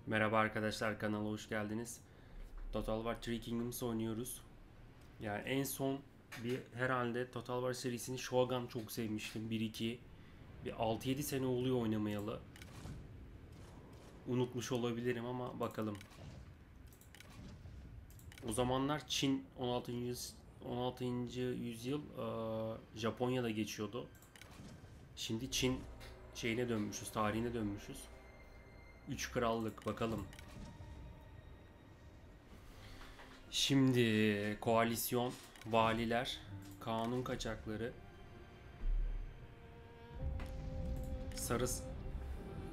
Merhaba arkadaşlar, kanala hoş geldiniz. Total War Three Kingdoms oynuyoruz. Yani en son herhalde Total War serisini Shogun çok sevmiştim. 1-2 bir 6-7 sene oluyor oynamayalı. Unutmuş olabilirim ama bakalım. O zamanlar Çin 16. yüzyıl Japonya'da geçiyordu. Şimdi Çin şeyine dönmüşüz, tarihine dönmüşüz. 3 krallık bakalım. Şimdi koalisyon, valiler, kanun kaçakları,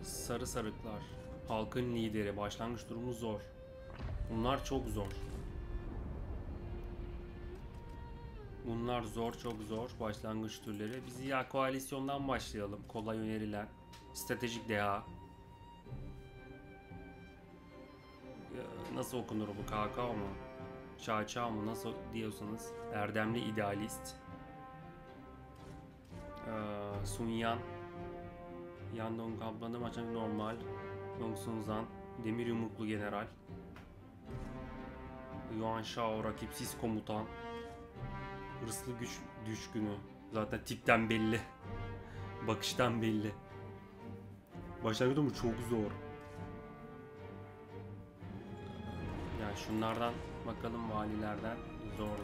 sarı sarıklar, halkın lideri, başlangıç durumu zor. Bunlar çok zor. Bunlar zor, çok zor başlangıç türleri. Biz ya koalisyondan başlayalım. Kolay önerilen, stratejik deha. Nasıl okunur bu? Cao Cao mu? Cao Cao mu? Nasıl diyorsanız. Erdemli idealist. Sun Yan. Yandong kaplanı maçın normal. Yong Sun Zan. Demir yumruklu general. Yuan Shao rakipsiz komutan. Hırslı güç düşkünü. Zaten tipten belli. Bakıştan belli. Başlangıç mı çok zor. Yani şunlardan bakalım, valilerden. Zor.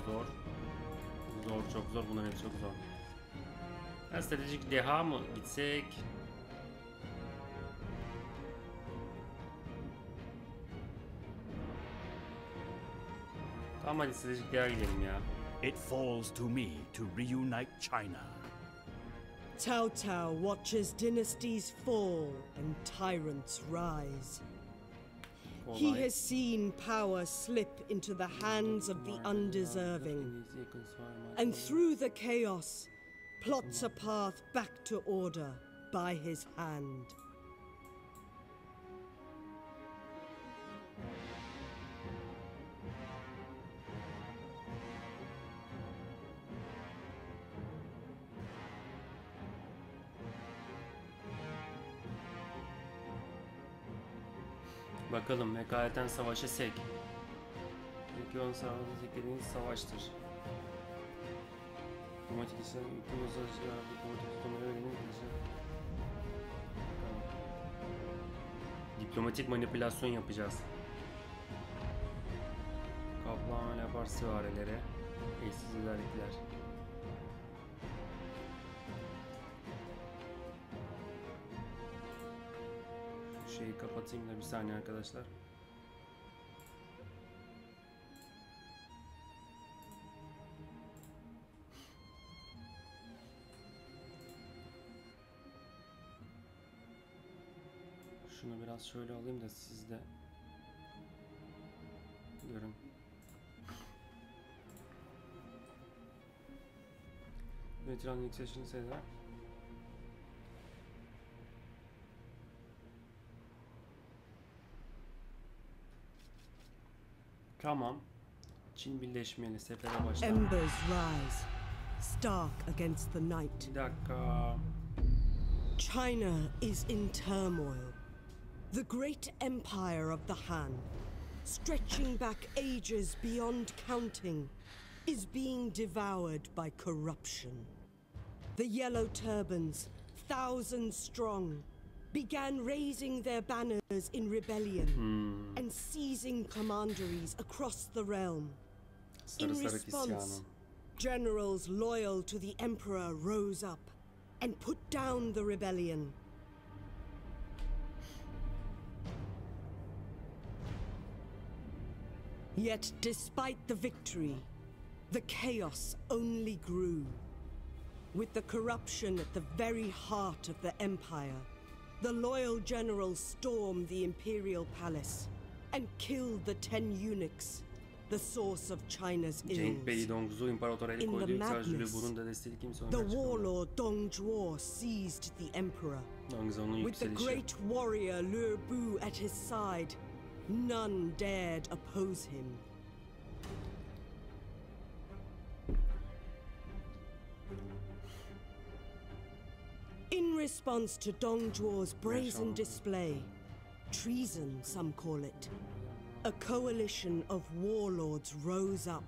Zor, çok zor. Bunlar hep çok zor. Yani stratejik deha mı gitsek? Tamam, hadi stratejik deha gidelim ya. It falls to me to reunite China. Cao Cao watches dynasties fall and tyrants rise. He has seen power slip into the hands of the undeserving, and through the chaos, plots a path back to order by his hand. Bakalım, vekaleten savaşa sek. İlk ön savaşı seklediğiniz savaştır. Diplomatik işler, diplomatik manipülasyon yapacağız. Kaplan yapar süvarilere. Eşsiz özellikler. Şeyi kapatayım da bir saniye arkadaşlar. Şunu biraz şöyle alayım da siz de görün. Veteran yükselişini seyreder. Tamam. Çin birleşmeli, sefere başlar. Embers rise, stark against the night. Bir dakika. China is in turmoil. The great empire of the Han, stretching back ages beyond counting, is being devoured by corruption. The Yellow Turbans, thousands strong, began raising their banners in rebellion and seizing commanderies across the realm. In response, generals loyal to the emperor rose up and put down the rebellion. Yet, despite the victory, the chaos only grew. With the corruption at the very heart of the empire, the loyal generals stormed the imperial palace and killed the 10 eunuchs, the source of China's ills. In the madness, the warlord Dong Zhuo seized the emperor. With the great warrior Lü Bu at his side, none dared oppose him. In response to Dong Zhuo's brazen display, treason some call it, a coalition of warlords rose up,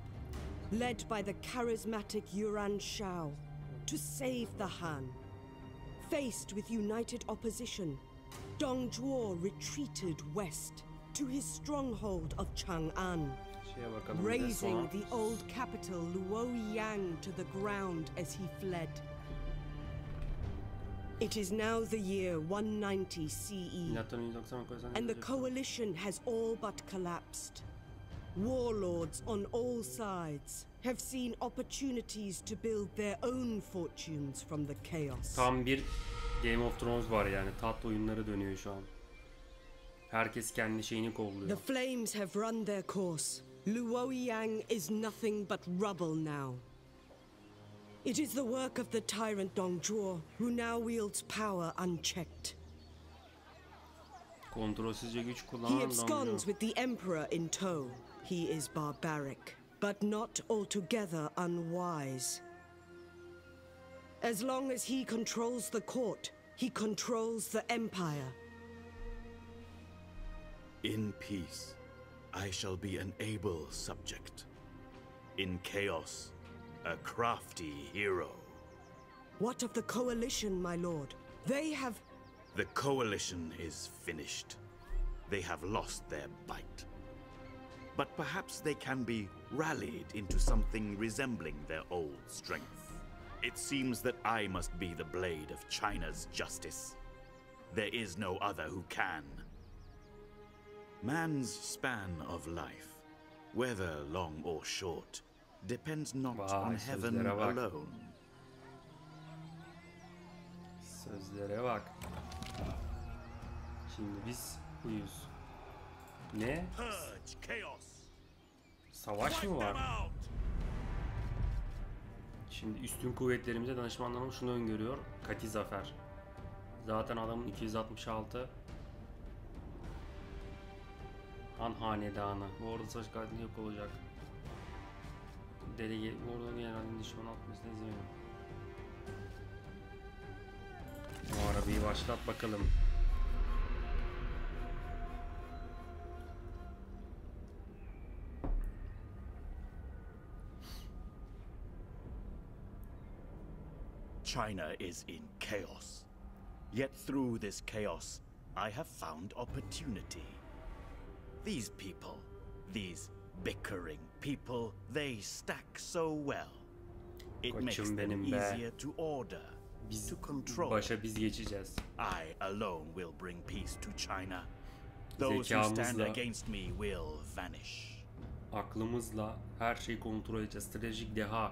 led by the charismatic Yuan Shao, to save the Han. Faced with united opposition, Dong Zhuo retreated west to his stronghold of Chang'an, razing the old capital Luoyang to the ground as he fled. It is now the year 190 CE, and the coalition has all but collapsed. Warlords on all sides have seen opportunities to build their own fortunes from the chaos. Tam bir Game of Thrones var yani. Tat oyunları dönüyor şu an. Herkes kendi şeyini kolluyor. The flames have run their course. Luoyang is nothing but rubble now. It is the work of the tyrant Dong Zhuo, who now wields power unchecked. Kontrolsüzce güç He kullanan absconds with the Emperor in tow. He is barbaric, but not altogether unwise. As long as he controls the court, he controls the empire. In peace, I shall be an able subject. In chaos, a crafty hero. What of the coalition, my lord? They have... The coalition is finished. They have lost their bite. But perhaps they can be rallied into something resembling their old strength. It seems that I must be the blade of China's justice. There is no other who can. Man's span of life, whether long or short, depends not on heaven alone. Sözlere bak. Şimdi biz buyuz. Ne? Savaş mı var? Şimdi üstün kuvvetlerimize danışmanlarım şunu öngörüyor. Kati zafer. Zaten adamın 266 Han hanedanı. Bu arada savaş katili yok olacak. Delege, bu arada genelde düşman atmasına izin verin. Bu arabayı başlat bakalım. China is in chaos. Yet through this chaos, I have found opportunity. These people, these bickering people, they stack so well. It makes them easier to order, to control. Başa biz geçeceğiz. I alone will bring peace to China. Those who stand against me will vanish. Aklımızla her şeyi kontrol edeceğiz. Stratejik deha.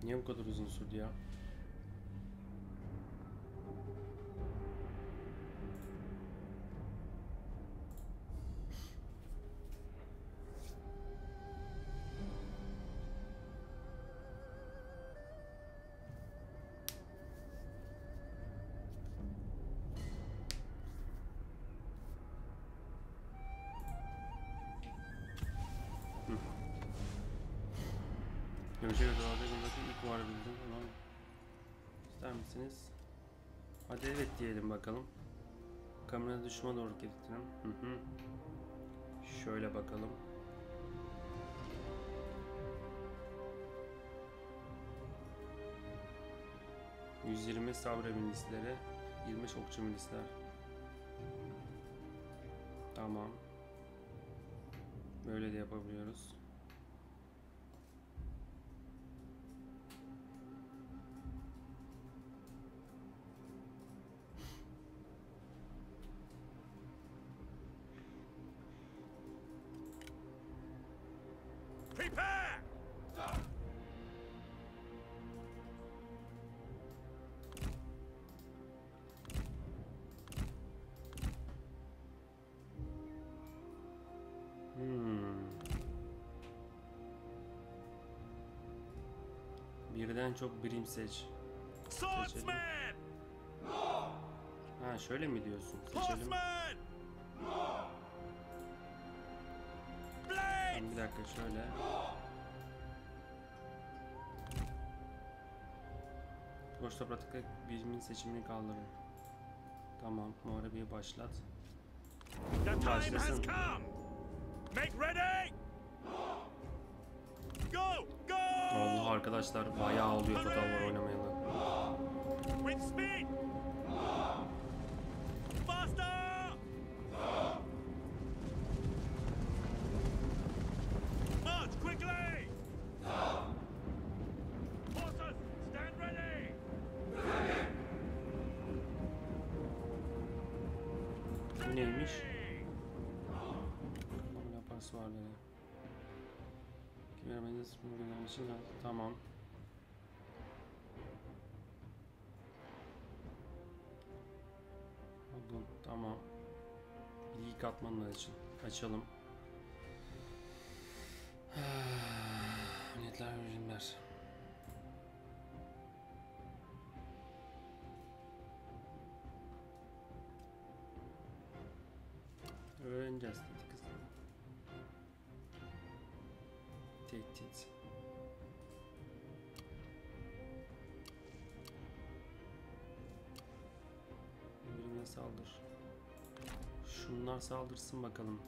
Niye bu kadar uzun sürdü ya? Görüşe kadar ilk var bildim. Tamam. İster misiniz? Hadi evet diyelim bakalım. Kamera düşman doğru getirelim. Şöyle bakalım. %20 sabra milisleri, 25 okçu milisler. Tamam. Böyle de yapabiliyoruz. Birden çok birim seç. Seçelim. Ha şöyle mi diyorsun? Seçelim. Tamam, bir dakika şöyle. Boş toprakta birimin seçimini kaldırın. Tamam, muharebeyi başlat. Başlasın. Allah arkadaşlar bayağı oluyor Total War oynamayalı. Bu neymiş? Kamera parası var dedi. Vermeniz bugün için tamam. Bu tamam. Bilgi katmanlar için açalım. Niyetler ürünler. Öğreneceğiz dedi kızım. Tehdit. Birine saldır. Şunlar saldırsın bakalım.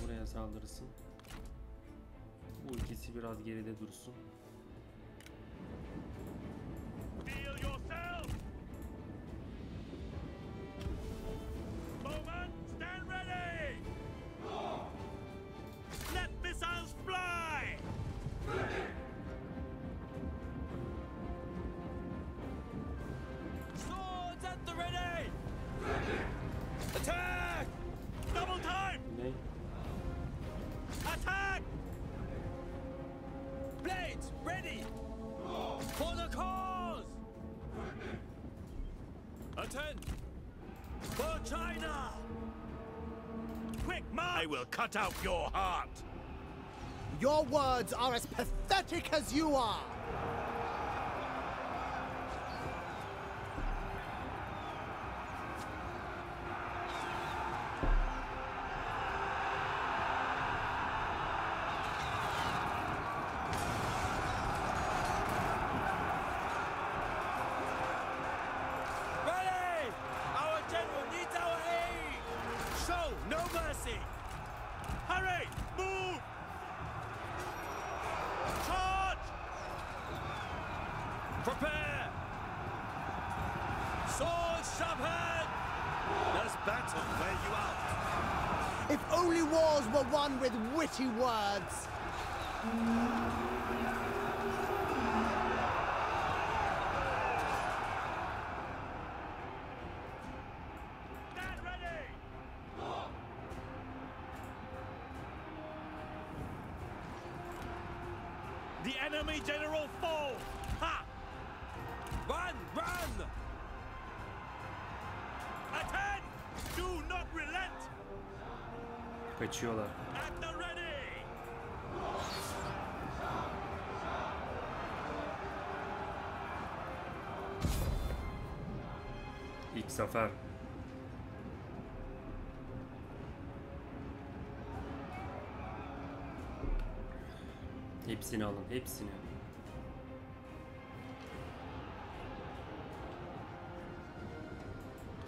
Buraya saldırsın. Bu ikisi biraz geride dursun. Ne? Attack! Blades ready! For the cause! Attend! For China! Quick march! I will cut out your heart. Your words are as pathetic as you are! Ready! Our general needs our aid! Show no mercy! Hurry! Move! Charge! Prepare! Swords sharpened! Does battle wear you out? If only wars were won with witty words! Stand ready! The enemy general fall! Ha! Run! Run! Attend! Do not relent! Kaçıyorlar. At the ready! İlk zafer. Hepsini alın, hepsini.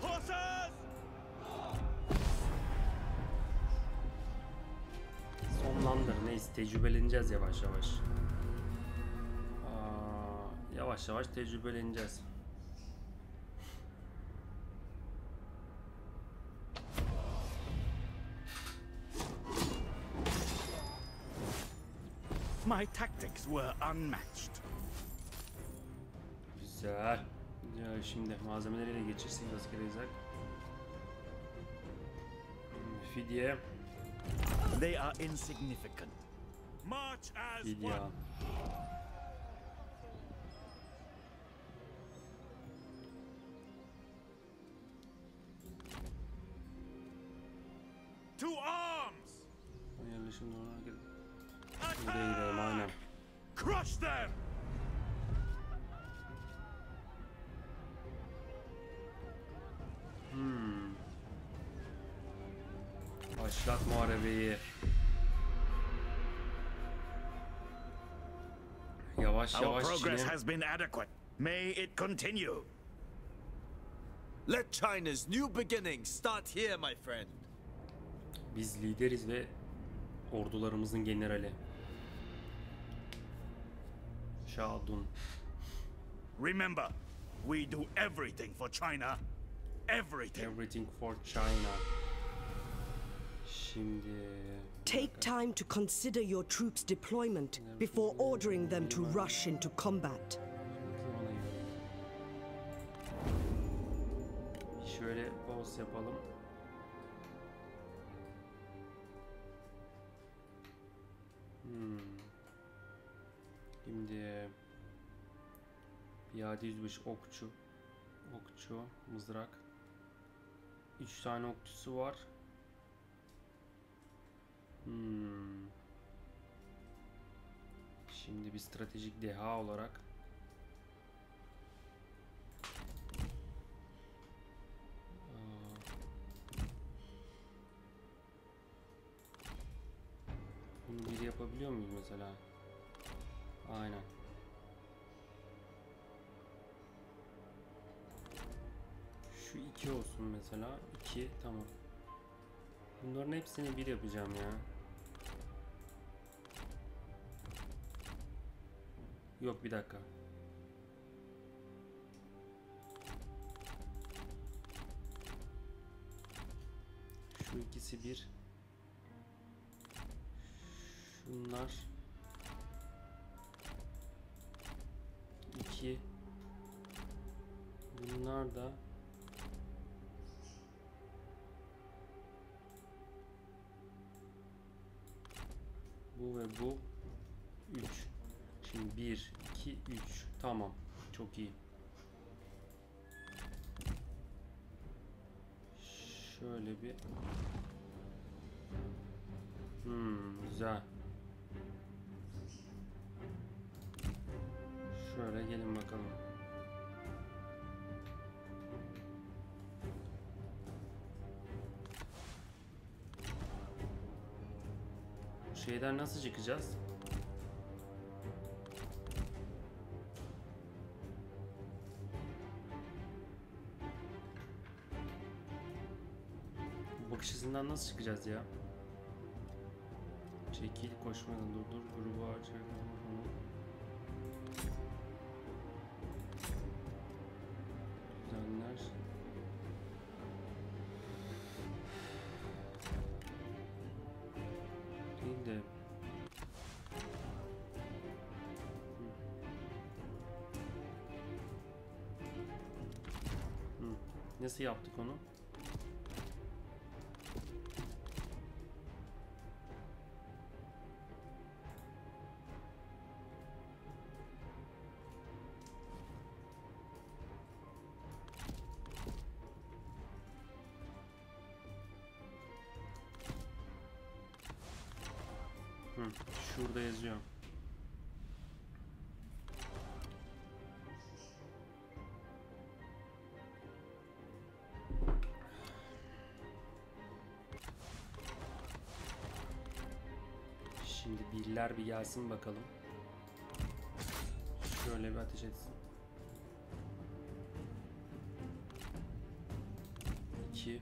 Horses! Sonlandır. Neyse tecrübeleneceğiz yavaş yavaş. Yavaş yavaş tecrübeleneceğiz. My tactics were unmatched. Güzel. Ya şimdi malzemeleri de geçirsek askeri izak. Fidye. They are insignificant. March as Fidye. one! To arms! şimdi ona buraya gidelim aynen. Crush them! Başlat muharebeyi. Yavaş Our yavaş progress Çin'e. has been adequate. May it continue. Let China's new beginning start here, my friend. Biz lideriz ve ordularımızın generali. Şadun. Remember, we do everything for China. Everything. Everything for China. Şimdi Take time to consider your troops' deployment before ordering them to rush into combat. şöyle pause yapalım. Şimdi piyade yüzbaşı okçu. Okçu, mızrak. 3 tane okçusu var. Şimdi bir stratejik deha olarak bunu biri yapabiliyor muyuz mesela? Aynen. Şu 2 olsun mesela. 2 tamam. Bunların hepsini bir yapacağım ya. Yok bir dakika. Şu ikisi bir. Şunlar 2. Bunlar da bu ve bu 3. Şimdi 1, 2, 3. Tamam. Çok iyi. Şöyle bir güzel. Şöyle gelin bakalım. Bu şeyden nasıl çıkacağız? Bu bakış izinden nasıl çıkacağız ya? Çekil, koşmadan durdur, grubu açar. Düzenler. Değil de. Nasıl yaptık onu? Şurada yazıyor. Şimdi birler bir gelsin bakalım. Şöyle bir ateş etsin. 2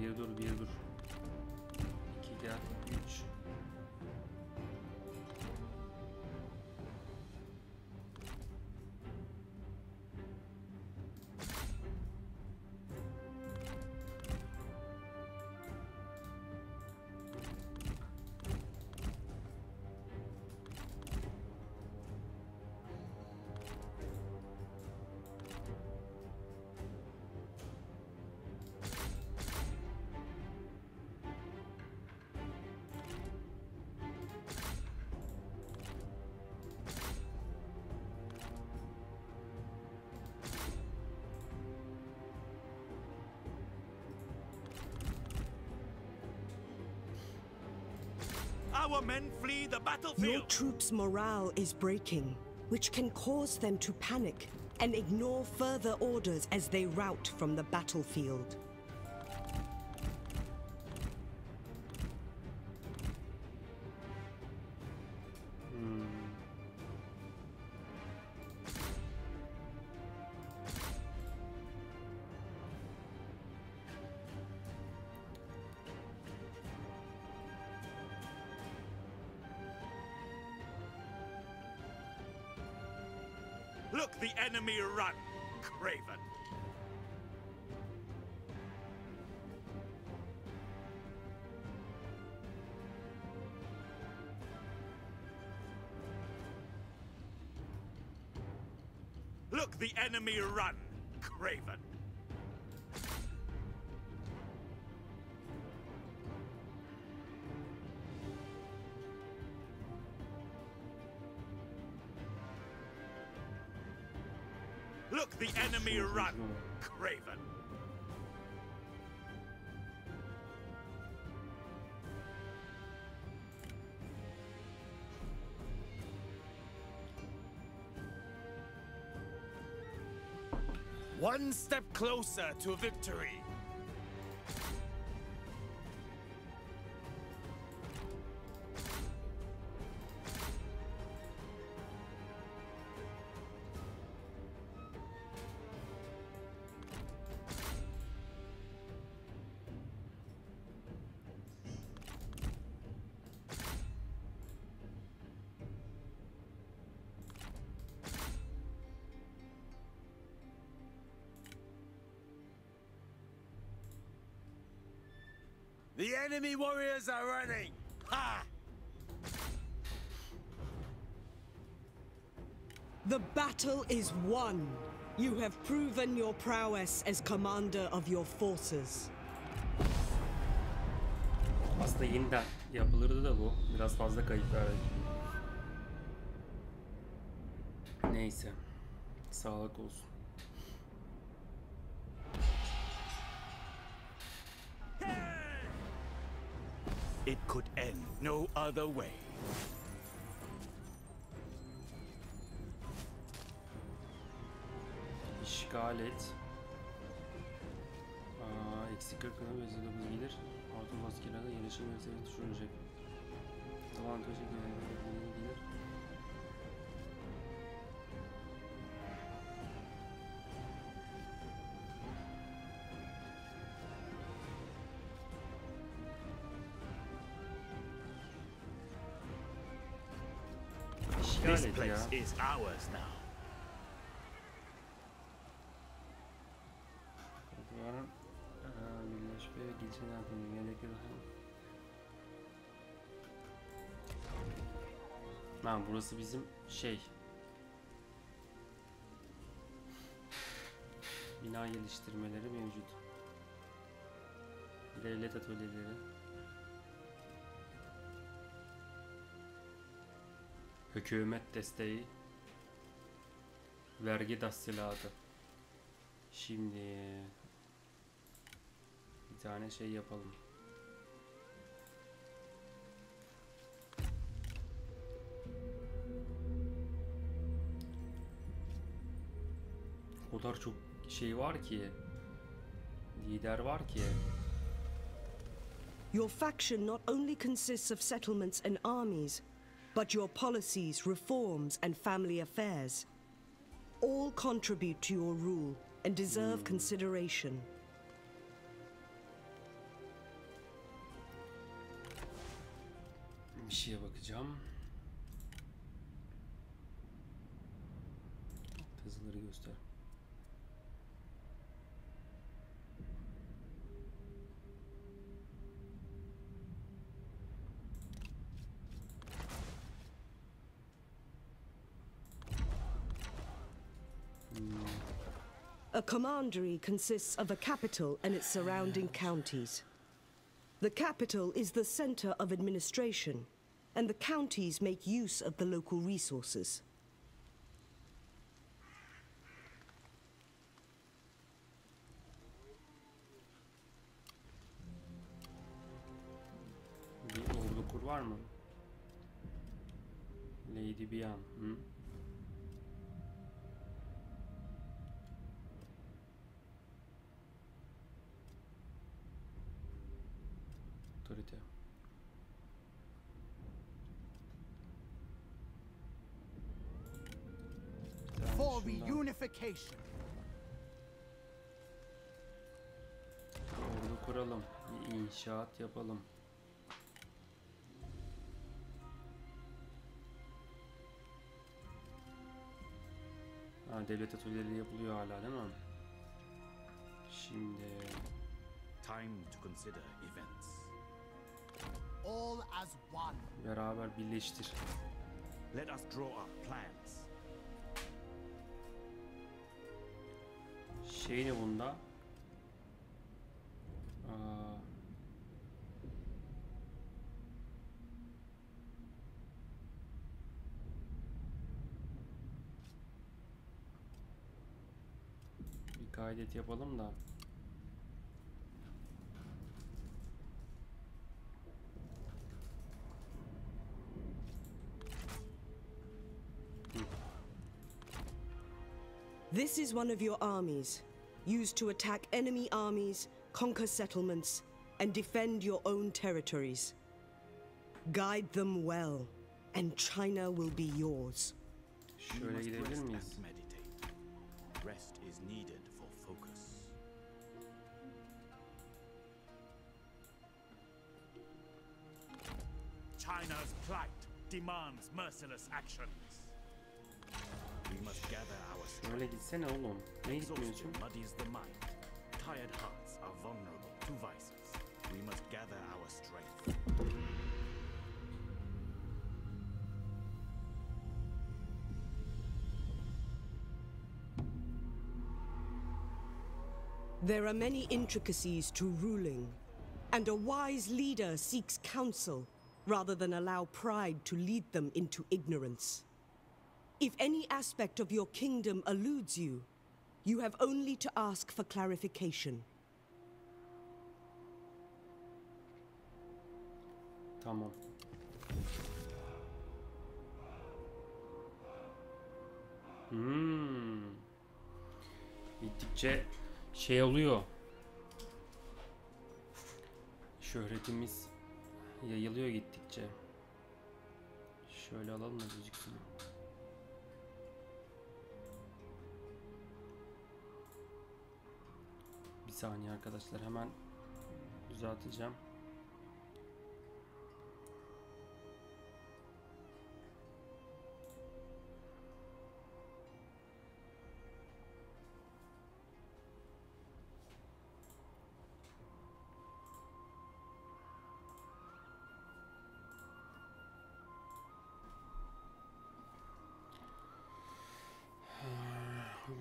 Bir dur, bir dur. 2 gel, 3. our men flee the Your battlefield. troops' morale is breaking, which can cause them to panic and ignore further orders as they rout from the battlefield. Look the enemy run, craven. Look the enemy run, craven. Look the enemy run, craven. One step closer to victory. The enemy warriors are running! Ha! The battle is won. You have proven your prowess as commander of your forces. Aslında yeniden yapılırdı da bu. Biraz fazla kayıp verdi. Neyse. Sağlık olsun. It could end no other way. İşgal et. Eksi 40 kadar ve 9 gelir. Altın maskelerde yerleşim ve düşürecek. Avantajı gelir. This place is ours now. Birleşme ve gelişimden gerekiyor. Burası bizim bina geliştirmeleri mevcut. Devlet atölyeleri. Hükümet desteği. Vergi tahsilatı. Şimdi bir tane yapalım. O kadar çok var ki, lider var ki. Your faction not only consists of settlements and armies, but your policies, reforms, and family affairs. All contribute to your rule and deserve consideration. Bir şeye bakacağım. Hızları göster. A commandery consists of a capital and its surrounding counties. The capital is the center of administration, and the counties make use of the local resources. Bir ordu kur var mı? Neydi bir an? Hı? Otorite. For Şundan reunification. ordu kuralım. Bir inşaat yapalım. Ha, devlet atölyeleri yapılıyor hala değil mi? Şimdi Time to consider events. All as one. beraber birleştir. Let us draw up plans. Şey ne bunda? Aa, bir kaydet yapalım da. This is one of your armies, used to attack enemy armies, conquer settlements, and defend your own territories. Guide them well, and China will be yours. We Şöyle must gidebilir rest miyiz? and meditate. Rest is needed for focus. China's plight demands merciless actions. We must gather our strength. Şöyle gitsene oğlum. Ne gitmiyorsun? Exhaustion muddies the mind. Tired hearts are vulnerable to vices. We must gather our strength. There are many intricacies to ruling, and a wise leader seeks counsel rather than allow pride to lead them into ignorance. If any aspect of your kingdom eludes you, you have only to ask for clarification. Tamam. Gittikçe şey oluyor. Şöhretimiz yayılıyor gittikçe. Şöyle alalım da gözüksün. Bir saniye arkadaşlar, hemen düzelteceğim.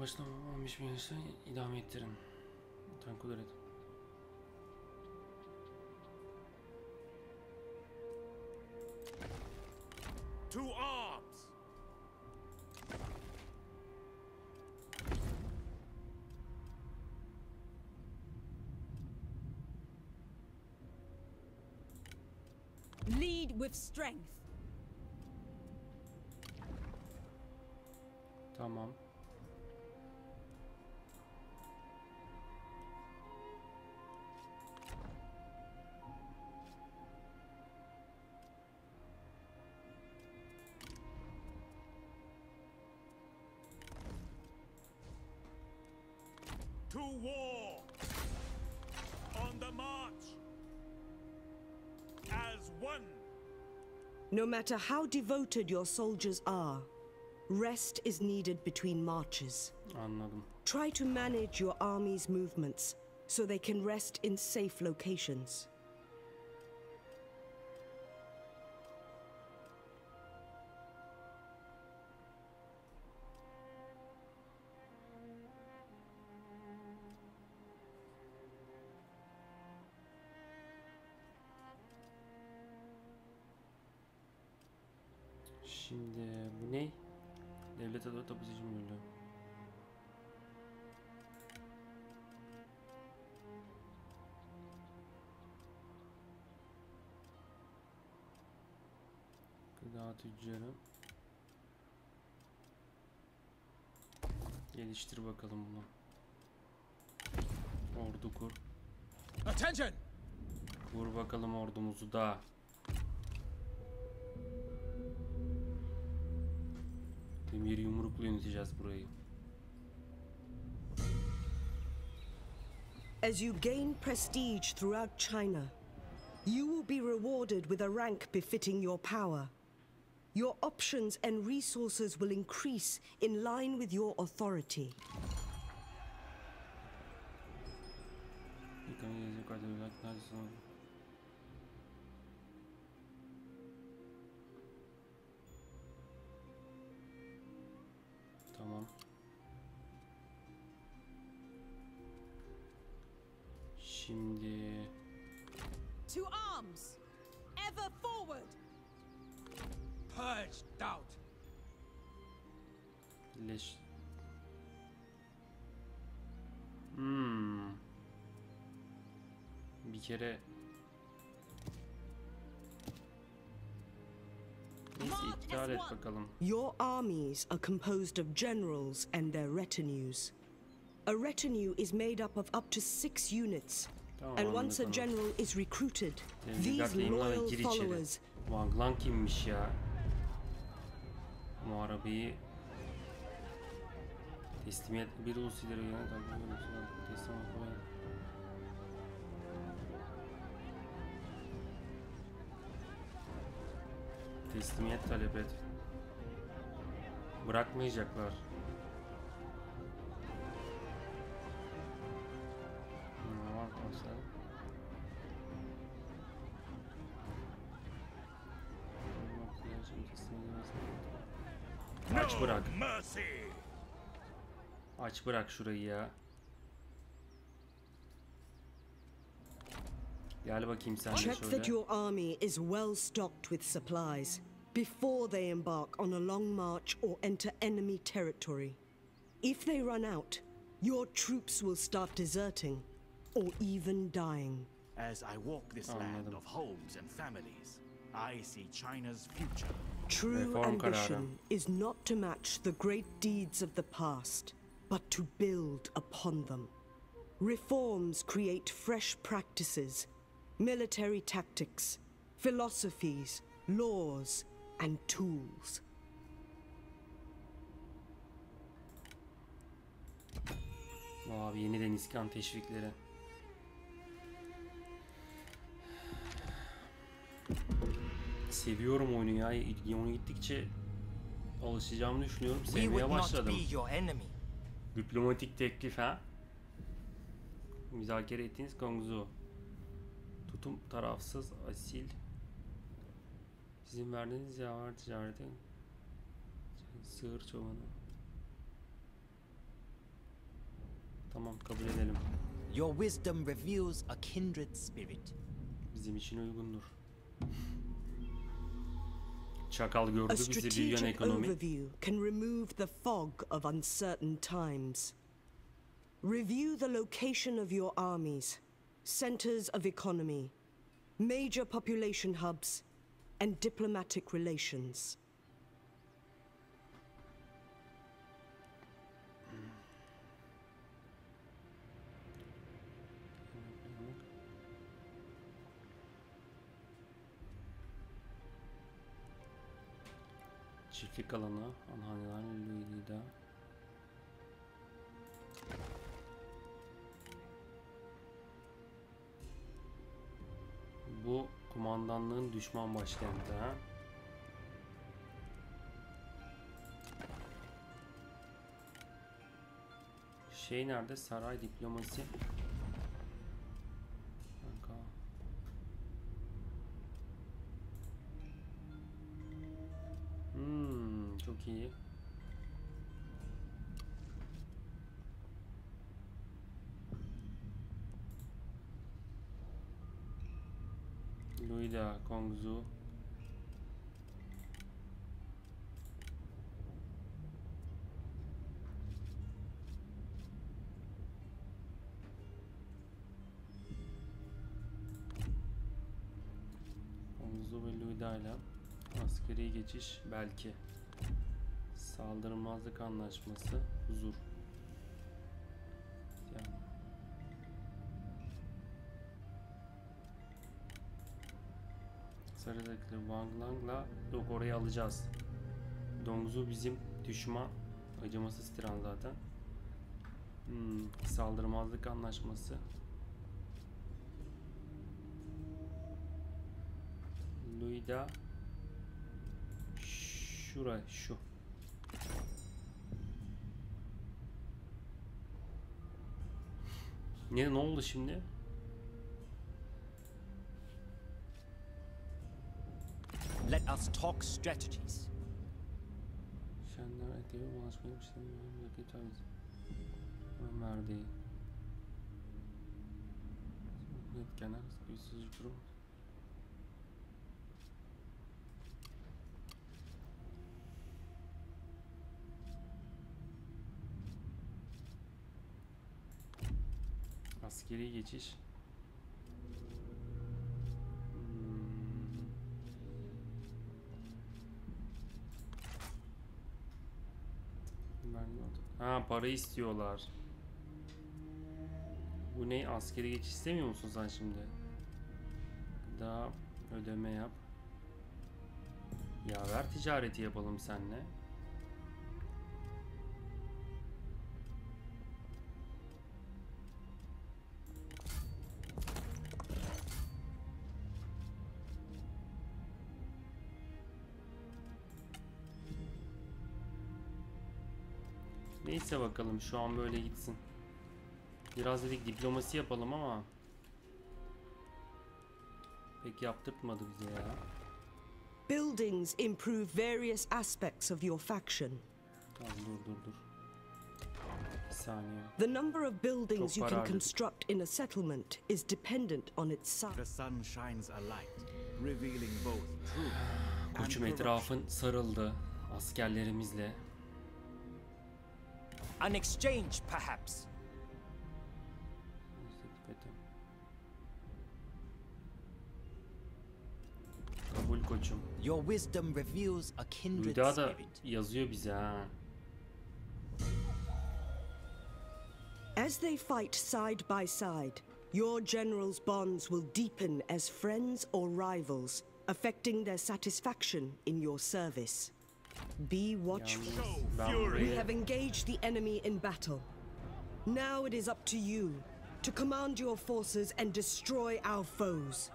Baştan olmamış bir yaşta idame ettirin. Tankul üretim. To arms! Lead with strength. Tamam. To war! On the march! As one! No matter how devoted your soldiers are, rest is needed between marches. Anladım. Try to manage your army's movements so they can rest in safe locations. Şimdi bu ne? Devlet adı tapucu müdürlüğü. Gıda tüccarı. Geliştir bakalım bunu. Ordu kur. Attention! Vur bakalım ordumuzu da. Demir yumrukla yöneteceğiz burayı. As you gain prestige throughout China, you will be rewarded with a rank befitting your power. Your options and resources will increase in line with your authority. Tamam. Şimdi To arms! Ever forward! Purge doubt. leş. Bir kere neyse iptal et bakalım. Your armies are composed of generals and their retinues. A retinue is made up to 6 units. Tamam, And once a anladım. general is recruited, these Dikkatli loyal gir içeri. followers Wang Lang kimmiş ya? Muharebeyi teslimiyet bir ulus ileri gelen teslim olmayı. Teslimiyet talep et. Bırakmayacaklar. Ne var mesela? Aç bırak. Mercy! Aç bırak şurayı ya. Gel bakayım sen de check that şöyle. your army is well stocked with supplies before they embark on a long march or enter enemy territory. If they run out, your troops will start deserting or even dying. As I walk this land Anladım. of homes and families, I see China's future. True Reform ambition kararı. is not to match the great deeds of the past, but to build upon them. Reforms create fresh practices, military tactics, philosophies, laws, and tools. Abi yeniden iskan teşvikleri. Seviyorum oyunu ya. Oyunu gittikçe alışacağımı düşünüyorum. We Sevmeye would not başladım. be your enemy. Diplomatik teklif ha. Müzakere ettiğiniz Gongzu. Tutum tarafsız, asil. Sizin verdiğiniz yaver ticareti. Sığır çobanı. Tamam, kabul edelim. Your wisdom reveals a kindred spirit. Bizim için uygundur. Çakal gördü A bizi, büyüyen strategic ekonomi. overview can remove the fog of uncertain times. Review the location of your armies, centers of economy, major population hubs, and diplomatic relations. Çiftlik alanı, Anhaneler, Lüyli'de. Bu kumandanlığın düşman başkenti ha. Şey nerede? Saray diplomasi. Kanka. Çok iyi. Luida, Kongzu. Kongzu ve Luida ile askeri geçiş belki. Saldırmazlık anlaşması, huzur. Sarıdaki Wang Lang'la yok orayı alacağız. Dongzu bizim düşman. Acımasız tiran zaten. Saldırmazlık anlaşması. Luida şu. Ne oldu şimdi? Let us talk strategies. Şenler ekleyelim, oynamıştım, vakitten Ömer değil. Yetkenen bir sözcük kurum. Askeri geçiş. Ha, para istiyorlar. Bu ne? Askeri geçiş istemiyor musun sen şimdi? Daha ödeme yap. Ya ver ticareti yapalım seninle. Neyse bakalım, şu an böyle gitsin. Biraz dedik diplomasi yapalım ama pek yaptırtmadı bize ya. Buildings improve various aspects of your faction. Tamam, dur. Bir saniye. The number of buildings Çok you para can harcadık. construct in a settlement is dependent on its size. The sun shines a light, revealing both truth and Koçum, corruption. etrafın sarıldı askerlerimizle. An exchange, perhaps. Kabul koçum. Your wisdom reveals a kindred Luida da spirit. yazıyor bize ha. As they fight side by side, your generals' bonds will deepen as friends or rivals, affecting their satisfaction in your service. Be watchful. Yalnız ben We burayı have engaged the enemy in battle. Now it is up to you to command your forces and destroy our foes.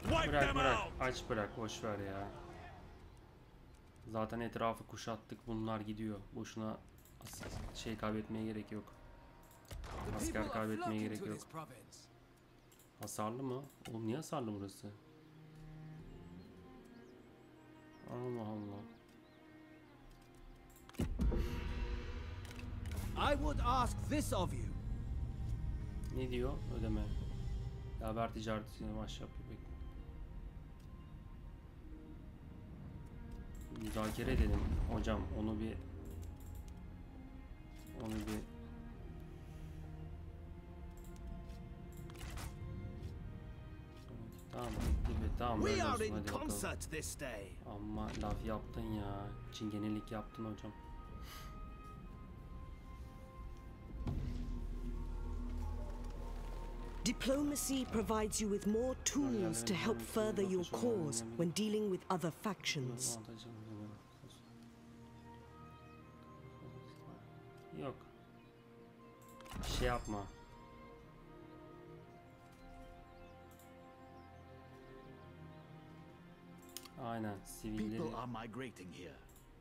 Wipe them bırak. out! Aç bırak, boş ver ya. Zaten etrafı kuşattık, bunlar gidiyor. Boşuna şey kaybetmeye gerek yok. Asker kaybetmeye gerek yok. Hasarlı mı? Oğlum niye hasarlı burası? Allah Allah. I would ask this of you. Ne diyor? Ödeme. Ya ver ticaretine baş yap. Müzakere edelim hocam, onu bir tamam, tamam, We öyle are olsun, in hadi bakalım. concert this day. Amma laf yaptın ya, çingenelik yaptın hocam. Diplomacy provides you with more tools to help further your cause when dealing with other factions. Yok. Şey yapma. Aynen, sivilleri. People are migrating here,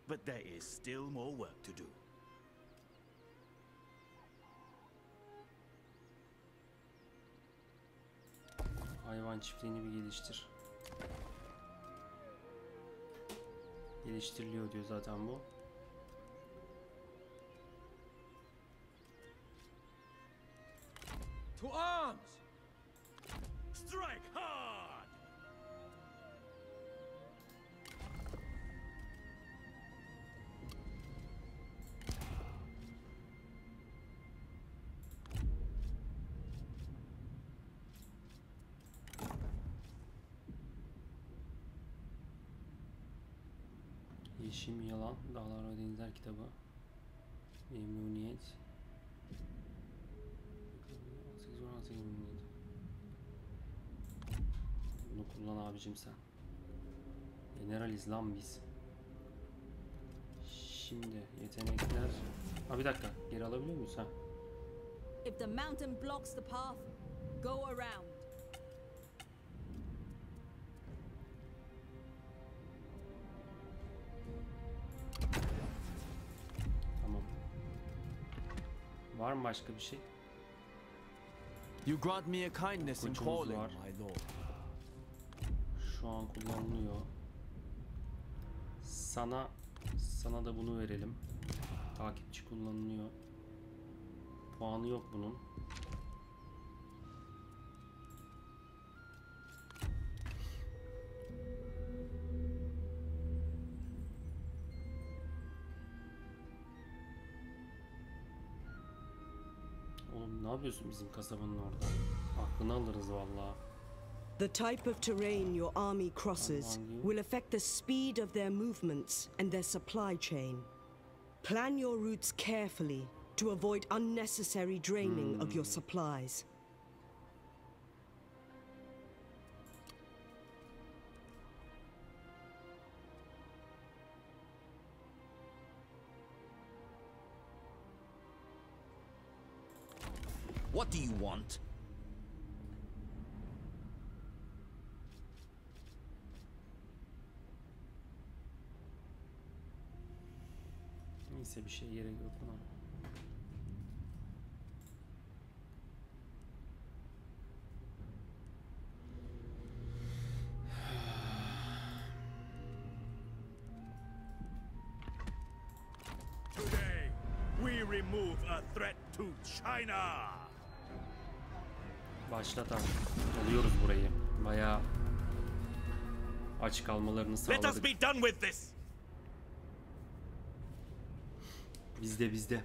but there is still more work to do. Hayvan çiftliğini bir geliştir. Geliştiriliyor diyor zaten bu. To arms! Strike hard! Yeşim Yalan, Dağlar ve Denizler kitabı. Memnuniyet. Bunu kullan abicim sen. Generaliz lan biz. Şimdi yetenekler. Ha bir dakika, geri alabiliyor muyuz ha? If the mountain blocks the path, go around. Tamam. Var mı başka bir şey? You grant me a kindness in Koçumuz calling, var. my lord. Şu an kullanılıyor. Sana da bunu verelim. Takipçi kullanılıyor. Puanı yok bunun. Oğlum ne yapıyorsun bizim kasabanın orada? Aklını alırız vallahi. The type of terrain your army crosses will affect the speed of their movements and their supply chain. Plan your routes carefully to avoid unnecessary draining of your supplies. What do you want? Neyse bir şey gerek yok buna. Today, we remove a threat to China. Başlat abi. Alıyoruz burayı. Bayağı aç kalmalarını Let us sağladık. be done with this. Bizde.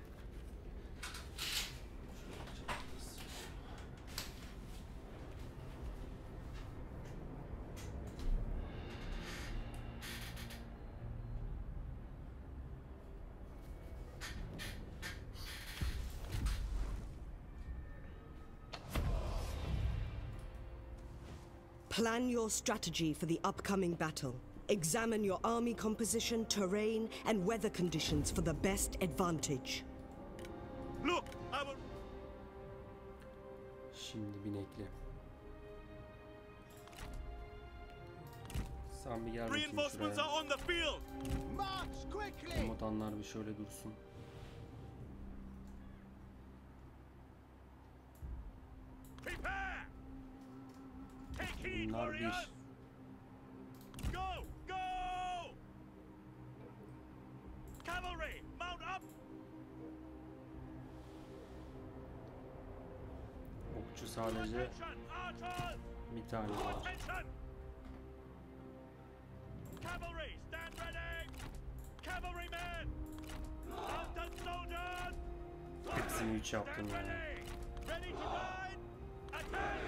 Plan your strategy for the upcoming battle. Examine your army composition, terrain, and weather conditions for the best advantage. Look, I will. Şimdi binekli. Sen bir gel bakayım Reinforcements şuraya. are on the field. March quickly! Komutanlar bir şöyle dursun. Prepare. Take heed, Bunlar bir. warriors. Go, go! Cavalry, mount up. Okçu sadece Attention, archers. bir tane var. Attention. Cavalry, stand ready. Cavalrymen. Mounted soldiers. Hepsini 3 yaptım Stand yani. ready. Ready to ride. Attack.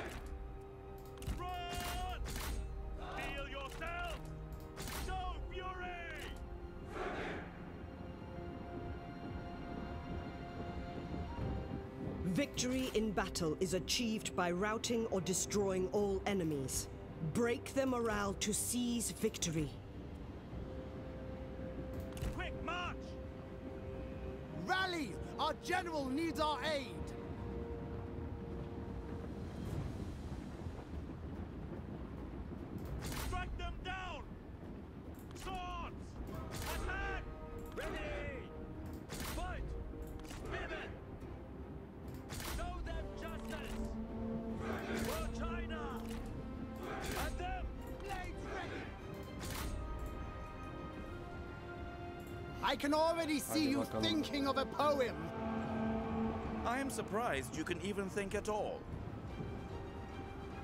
Run. Feel yourself. Show fury. Victory in battle is achieved by routing or destroying all enemies. Break their morale to seize victory. Quick march. Rally! Our general needs our aid! Strike them down. Swords. Attack. Ready. Fight. Pivot. Show them justice. For China. And them. Blades ready! I can already see Hadi you bakalım. thinking of a poem. I am surprised you can even think at all.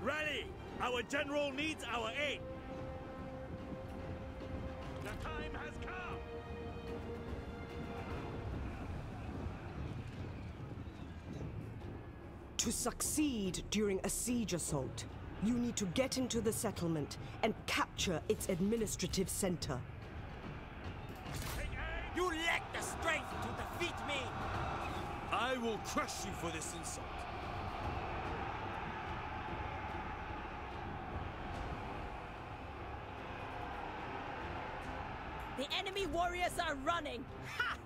Rally! Our general needs our aid. The time has come. To succeed during a siege assault, you need to get into the settlement and capture its administrative center. Take aim. You lack the strength to defeat me! I will crush you for this insult. The enemy warriors are running. Ha!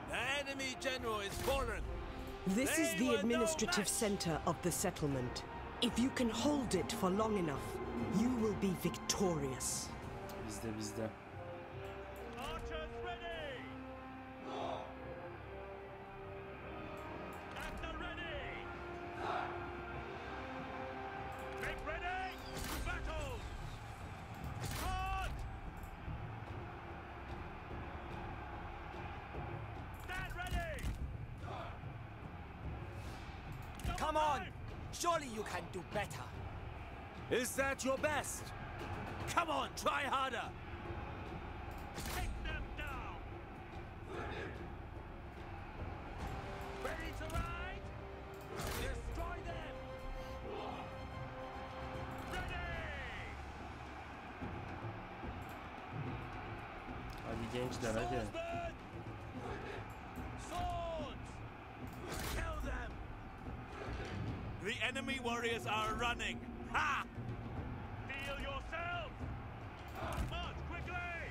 The enemy general is fallen. This is They the were no administrative match. center of the settlement. If you can hold it for long enough, you will be victorious. Bizde. Archers ready. Captain ready. Make ready to battle. Charge. Stand ready. Come on! Surely you can do better. Is that your best? Come on, try harder. Take them down. Ready to ride? Destroy them. Ready. Hadi gençler hadi. Swordsmen. Swords. Kill them. The enemy warriors are running. Ha! Feel yourself. March quickly.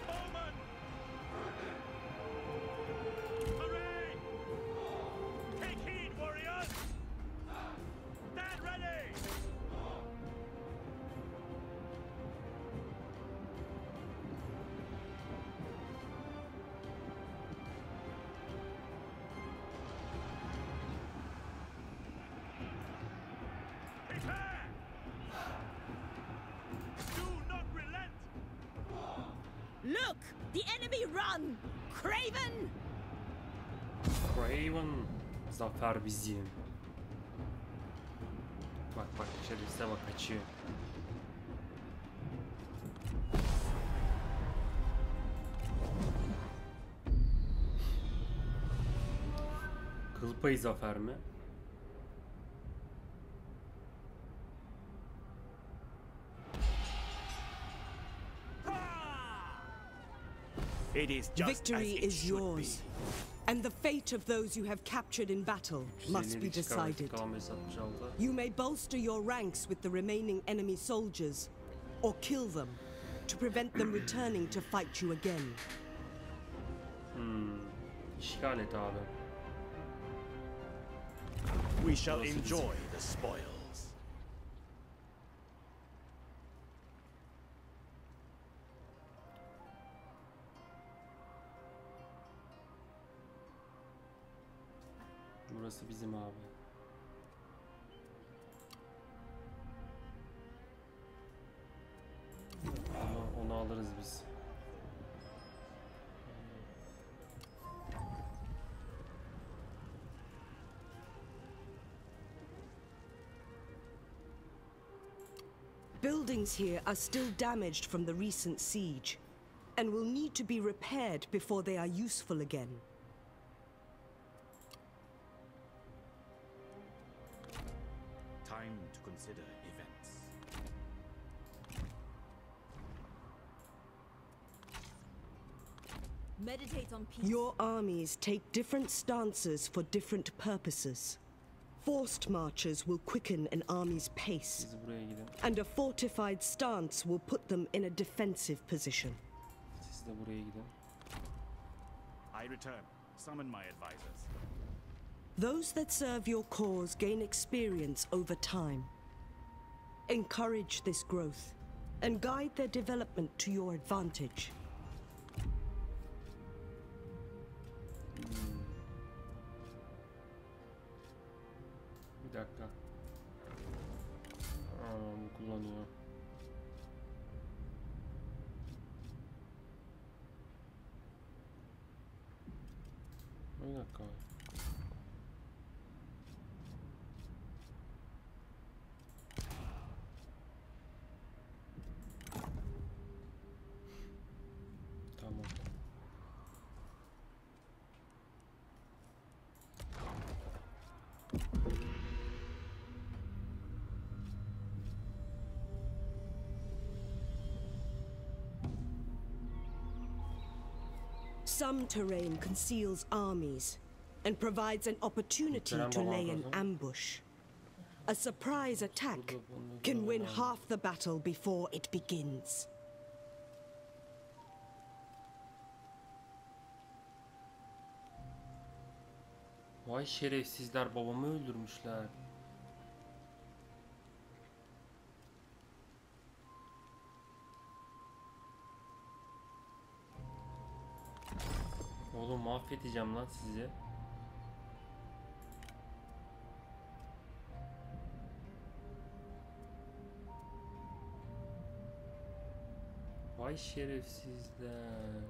Bowman. Hooray! Take heed, warriors. Stand ready. Prepare! Do not relent! Look! The enemy run! Craven! Craven. Zafer bizim. Bak şerefsize bak kaçıyor. Kıl payı zafer mi? It is just Victory as it is should yours, be. and the fate of those you have captured in battle must be decided. Kalan 66. You may bolster your ranks with the remaining enemy soldiers, or kill them, to prevent them returning to fight you again. İşgal et abi. We shall Burası enjoy the spoils. Burası bizim abi. Onu alırız biz. Buildings here are still damaged from the recent siege, and will need to be repaired before they are useful again. Time to consider events. Meditate on peace. Your armies take different stances for different purposes. Forced marches will quicken an army's pace, Siz buraya gidin. and a fortified stance will put them in a defensive position. Siz de buraya gidin. I return. Summon my advisors. Those that serve your cause gain experience over time. Encourage this growth and guide their development to your advantage. Bir dakika. Bu kullanıyor. Bir dakika. Tamam. Some terrain conceals armies and provides an opportunity to lay an ambush. A surprise attack can win half the battle before it begins. Vay şerefsizler, babamı öldürmüşler. Oğlum mahvedeceğim lan sizi. Vay şerefsizler.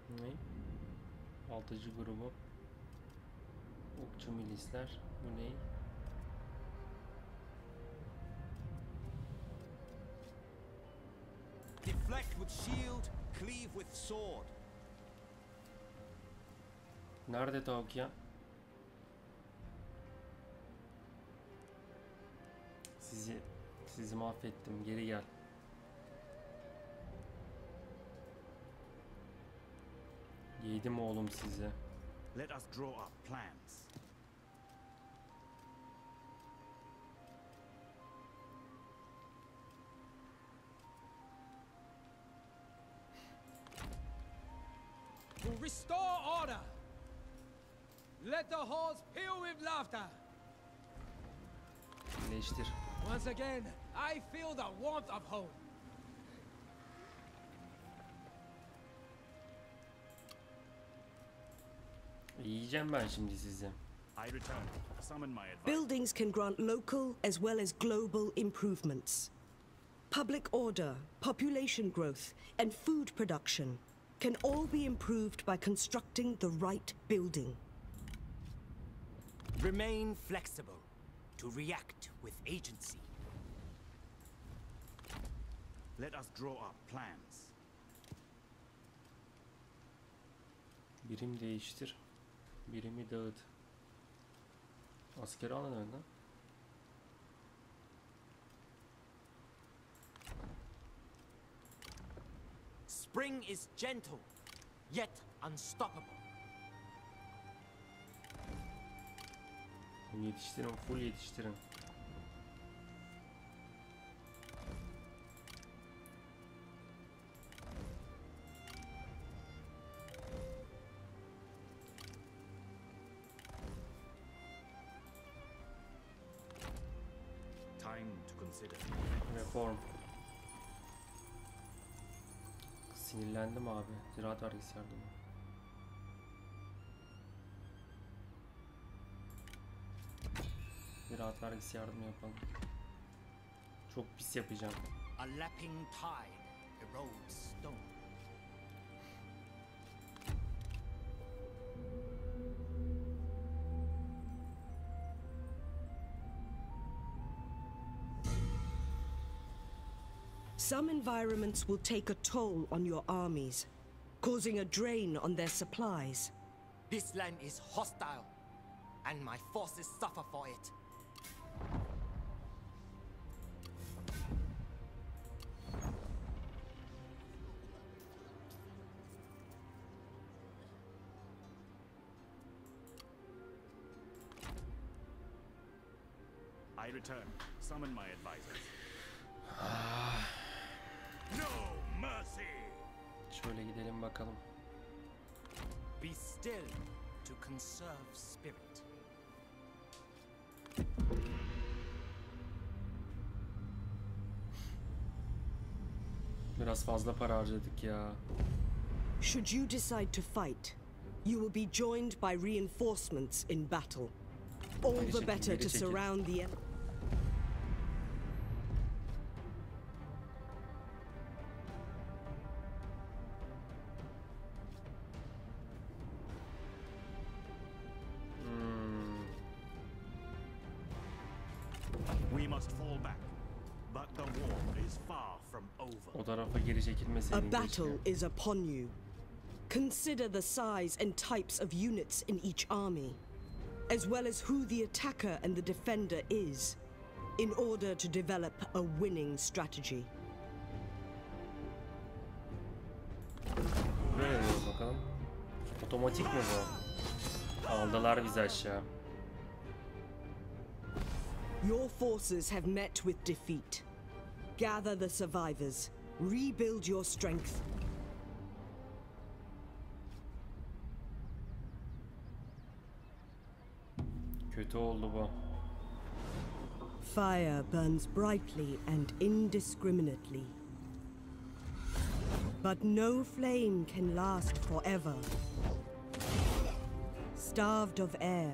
Ne? Altıcı grubu. Okçu milisler. Bu ne? Deflect with shield, cleave with sword. Nerede tavuk ya? Sizi mahvettim. Geri gel. Yedim oğlum sizi. Let us draw up plans. To restore order. Let the halls fill with laughter. Birleştir. Once again, I feel the warmth of home. Yiyeceğim ben şimdi sizi. I return. Summon my advice. Buildings can grant local as well as global improvements. Public order, population growth, and food production can all be improved by constructing the right building. Remain flexible to react with agency. Let us draw up plans. Birim değiştir. Birimi dağıt. Askeri alın önden. Spring is gentle, yet unstoppable. Yetiştirin, full yetiştirin. Time to consider. Reform. Sinirlendim abi. Ziraat vergisi yardımı. Ziraat vergisi yardımı yapalım. Çok pis yapacağım. A lapping tide erodes stone. Some environments will take a toll on your armies, causing a drain on their supplies. This land is hostile, and my forces suffer for it. I return. Summon my advisors. No mercy! Şöyle gidelim bakalım. Be still to conserve spirit. Biraz fazla para harcadık ya. Should you decide to fight, you will be joined by reinforcements in battle. All Geri the çekil, better geri to çekil. surround the enemy. We must fall back. But the war is far from over. O tarafa geri A çekilmeseydin battle keşke. is upon you. Consider the size and types of units in each army, as well as who the attacker and the defender is, in order to develop a winning strategy. Böyle bakalım. Otomatik mi bu? Aldılar bizi aşağı. Your forces have met with defeat. Gather the survivors. Rebuild your strength. Kötü oldu bu. Fire burns brightly and indiscriminately. But no flame can last forever. Starved of air,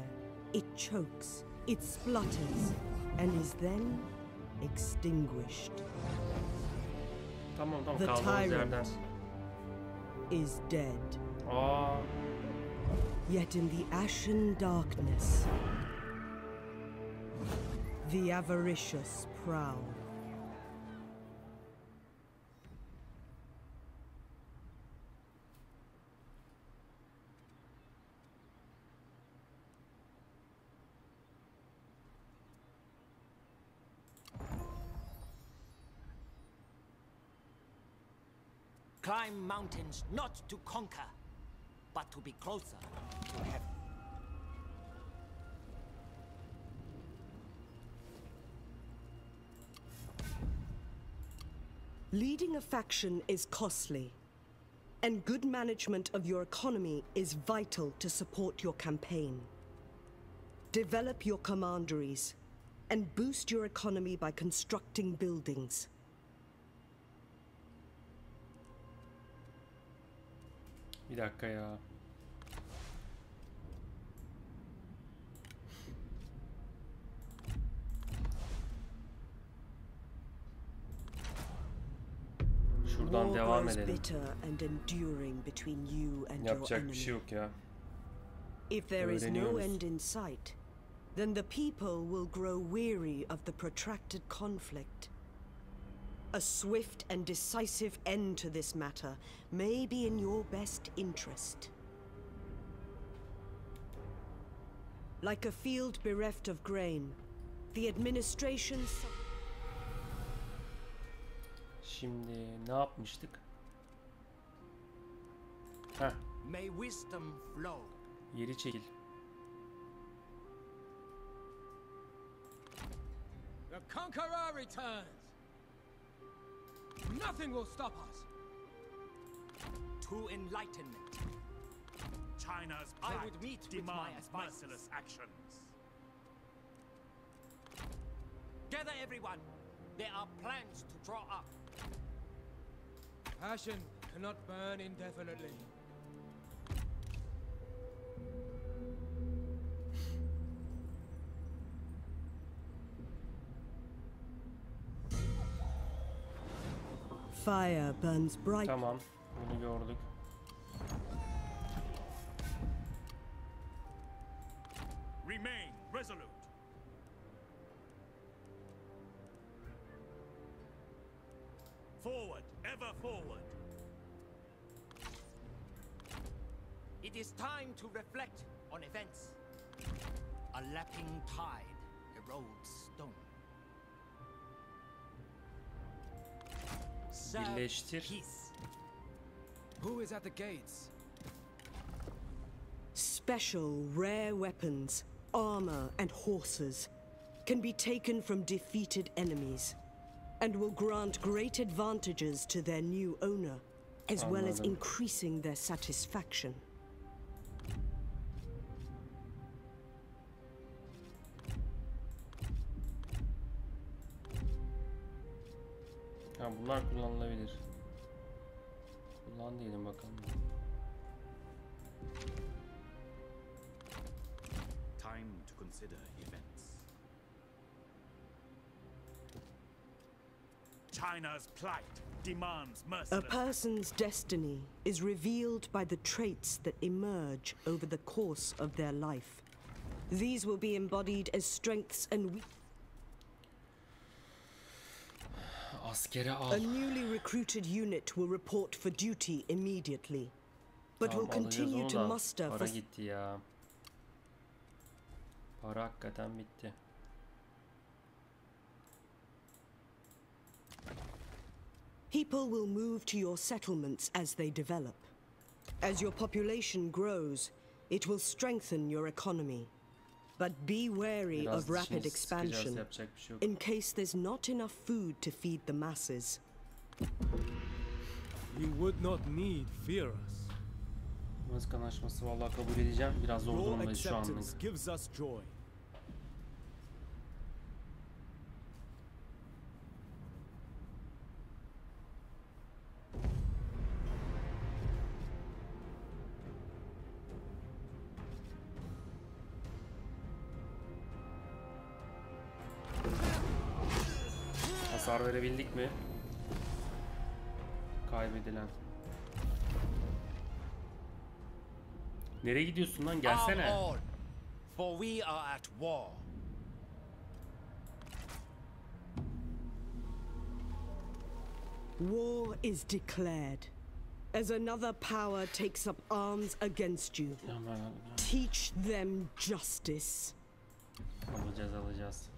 it chokes, it splutters, and is then extinguished. Tamam The kaldığımız yerden. tyrant is dead. Aa, Yet in the ashen darkness, the avaricious prowl. Climb mountains not to conquer, but to be closer to heaven. Leading a faction is costly, and good management of your economy is vital to support your campaign. Develop your commanderies, and boost your economy by constructing buildings. bir dakika ya. Şuradan War devam grows edelim. bitter and enduring between you and your Yapacak bir enemy. şey yok ya. If there is no Öğreniyoruz. end in sight, then the people will grow weary of the protracted conflict. A swift and decisive end to this matter may be in your best interest. Like a field bereft of grain, the administration... Şimdi ne yapmıştık? Heh, May wisdom flow. yeri çekil. The conqueror returns. Nothing will stop us. To enlightenment. China's I plight would meet with my demands advisors. merciless actions. Gather everyone. There are plans to draw up. Passion cannot burn indefinitely. Fire burns bright. Tamam, bunu gördük. Remain resolute. Forward, ever forward. It is time to reflect on events. A lapping tide erodes stone. Serve Birleştir. peace. Who is at the gates? Special rare weapons, armor, and horses can be taken from defeated enemies and will grant great advantages to their new owner, as well as Anladım. increasing their satisfaction. Ha, bunlar kullanılabilir. Kullan diyelim bakalım. Time to consider events. China's plight demands A merciless person's destiny is revealed by the traits that emerge over the course of their life. These will be embodied as strengths and weaknesses. Askere al. A newly recruited unit will report for duty immediately. but will Tamam, alacağız continue onu to da muster para for gitti ya. Para hakikaten bitti. People will move to your settlements as they develop. As your population grows, it will strengthen your economy. But be wary Biraz of rapid dişimizi sıkacağız, expansion yapacak bir şey yok. in case there's not enough food to feed the masses. You would not need fear us. Mask anlaşması vallahi kabul edeceğim. Biraz zor Your durumdayız şu anlık. acceptance gives us joy. Hasar verebildik mi? Kaybedilen. Nereye gidiyorsun lan? Gelsene. Arm all, for we are at war. War is declared. As another power takes up arms against you, teach them justice. Alacağız.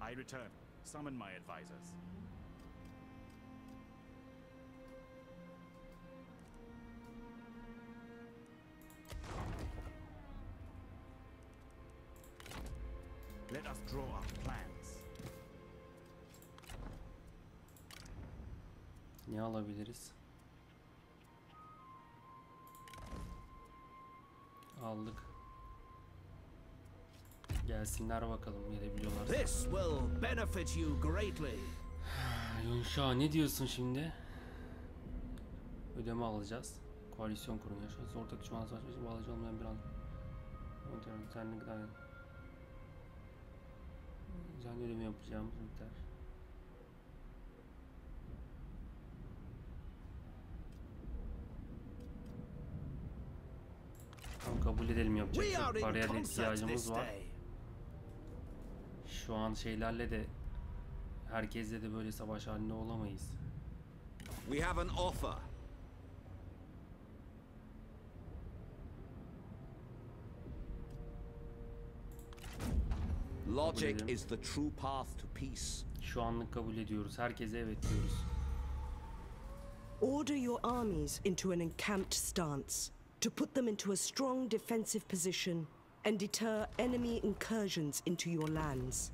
I return. Summon my advisors. Let us draw up plans. Ne alabiliriz? Aldık. Gelsinler bakalım, gelebiliyorlar. This will benefit you greatly. Yunşa, ne diyorsun şimdi? Ödeme alacağız. Koalisyon kurun. Yaşasın ortak düşman savaşı bağlayıcı olmayan bir an. Sen ne kadar düzenli ödeme yapacağımız miktar. Tamam, kabul edelim, yapacak We are çok in paraya da concert ihtiyacımız this var. day. Şu an şeylerle de herkesle de böyle savaş halinde olamayız. We have an offer. Logic edelim. is the true path to peace. Şu anlık kabul ediyoruz. Herkese evet diyoruz. Order your armies into an encamped stance to put them into a strong defensive position and deter enemy incursions into your lands.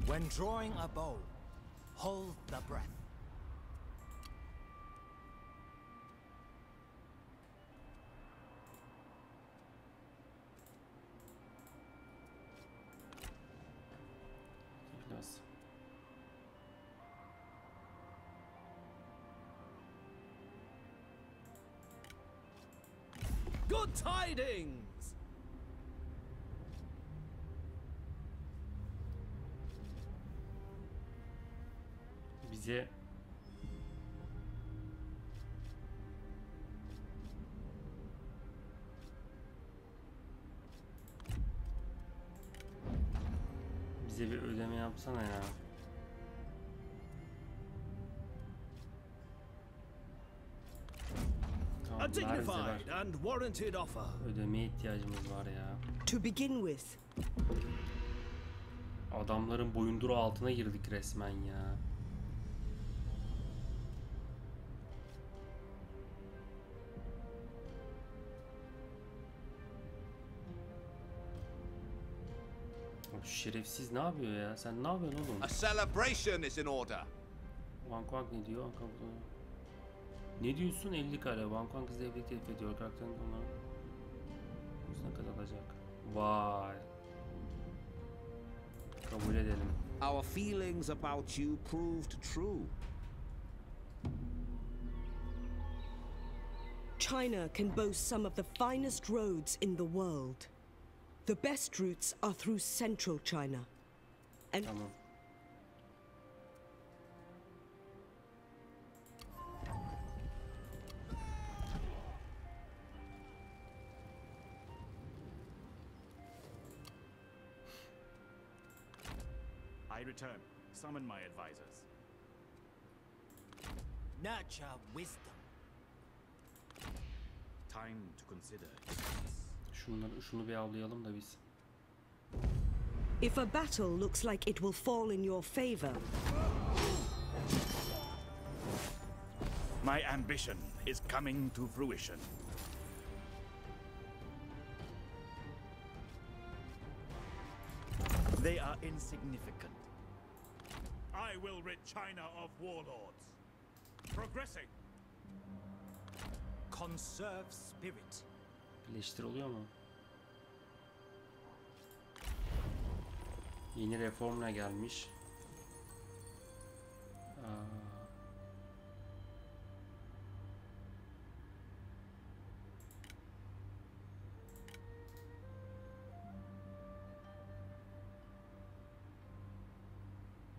When drawing a bow, hold the breath. Biraz. Good tidings! Bize bir ödeme yapsana ya. A Tamam, ver bize ver. dignified and warranted offer. Ödemeye ihtiyacımız var ya. To begin with, Adamların boyunduru altına girdik resmen ya. Abi şu şerefsiz ne yapıyor ya? Sen ne yapıyorsun oğlum? A celebration is in order. Vank vank ne diyor? Ne diyorsun? 50 kare. Hong Kong devleti teklif ediyor. Karakterin onların ne kadar alacak? Vay. Kabul edelim. Our feelings about you proved true. China can boast some of the finest roads in the world. The best routes are through central China. And Tamam. I return. Summon my advisors. Nurture wisdom. Time to consider. Şunu bir avlayalım da biz. if a battle looks like it will fall in your favor, My ambition is coming to fruition. They are insignificant. I will rid China of warlords. Progressing. Conserve spirit. Birleştir oluyor mu? Yeni reformla gelmiş.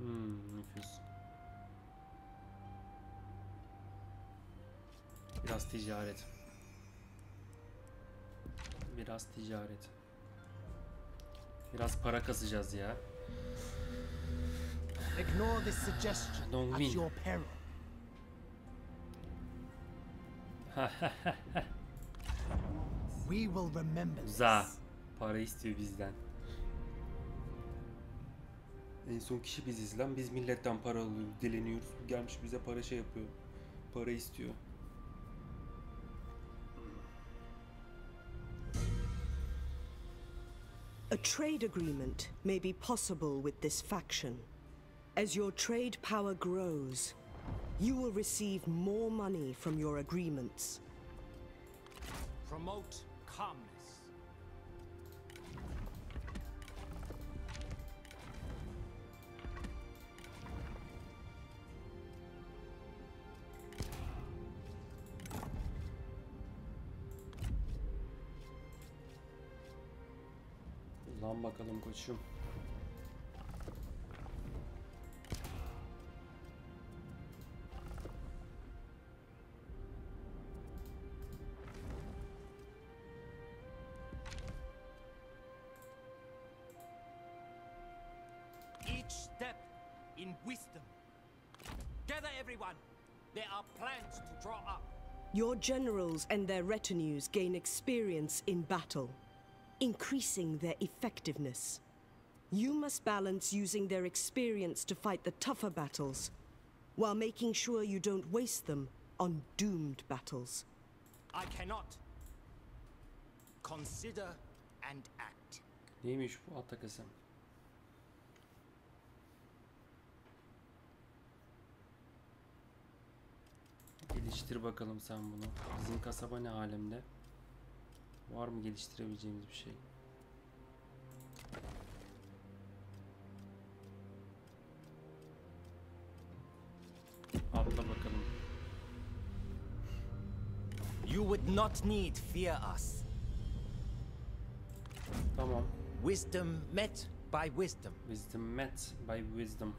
Nüfus. Biraz ticaret. Biraz ticaret. Biraz para kasacağız ya. Ignore this suggestion Don't at win. your peril. We will remember this. Za. Para istiyor bizden. En son kişi biziz lan. Biz milletten para alıyoruz, dileniyoruz. Gelmiş bize para şey yapıyor. Para istiyor. a trade agreement may be possible with this faction. As your trade power grows, you will receive more money from your agreements. Promote calmness. Lan bakalım koçum. Each step in wisdom. Gather everyone. There are plans to draw up. Your generals and their retinues gain experience in battle, increasing their effectiveness. You must balance using their experience to fight the tougher battles, while making sure you don't waste them on doomed battles. I cannot. Consider and act. Neymiş bu atakası? Geliştir bakalım sen bunu. Bizim kasaba ne alemde? Var mı geliştirebileceğimiz bir şey? Atla bakalım. You would not need fear us. Tamam. Wisdom met by wisdom. Wisdom met by wisdom.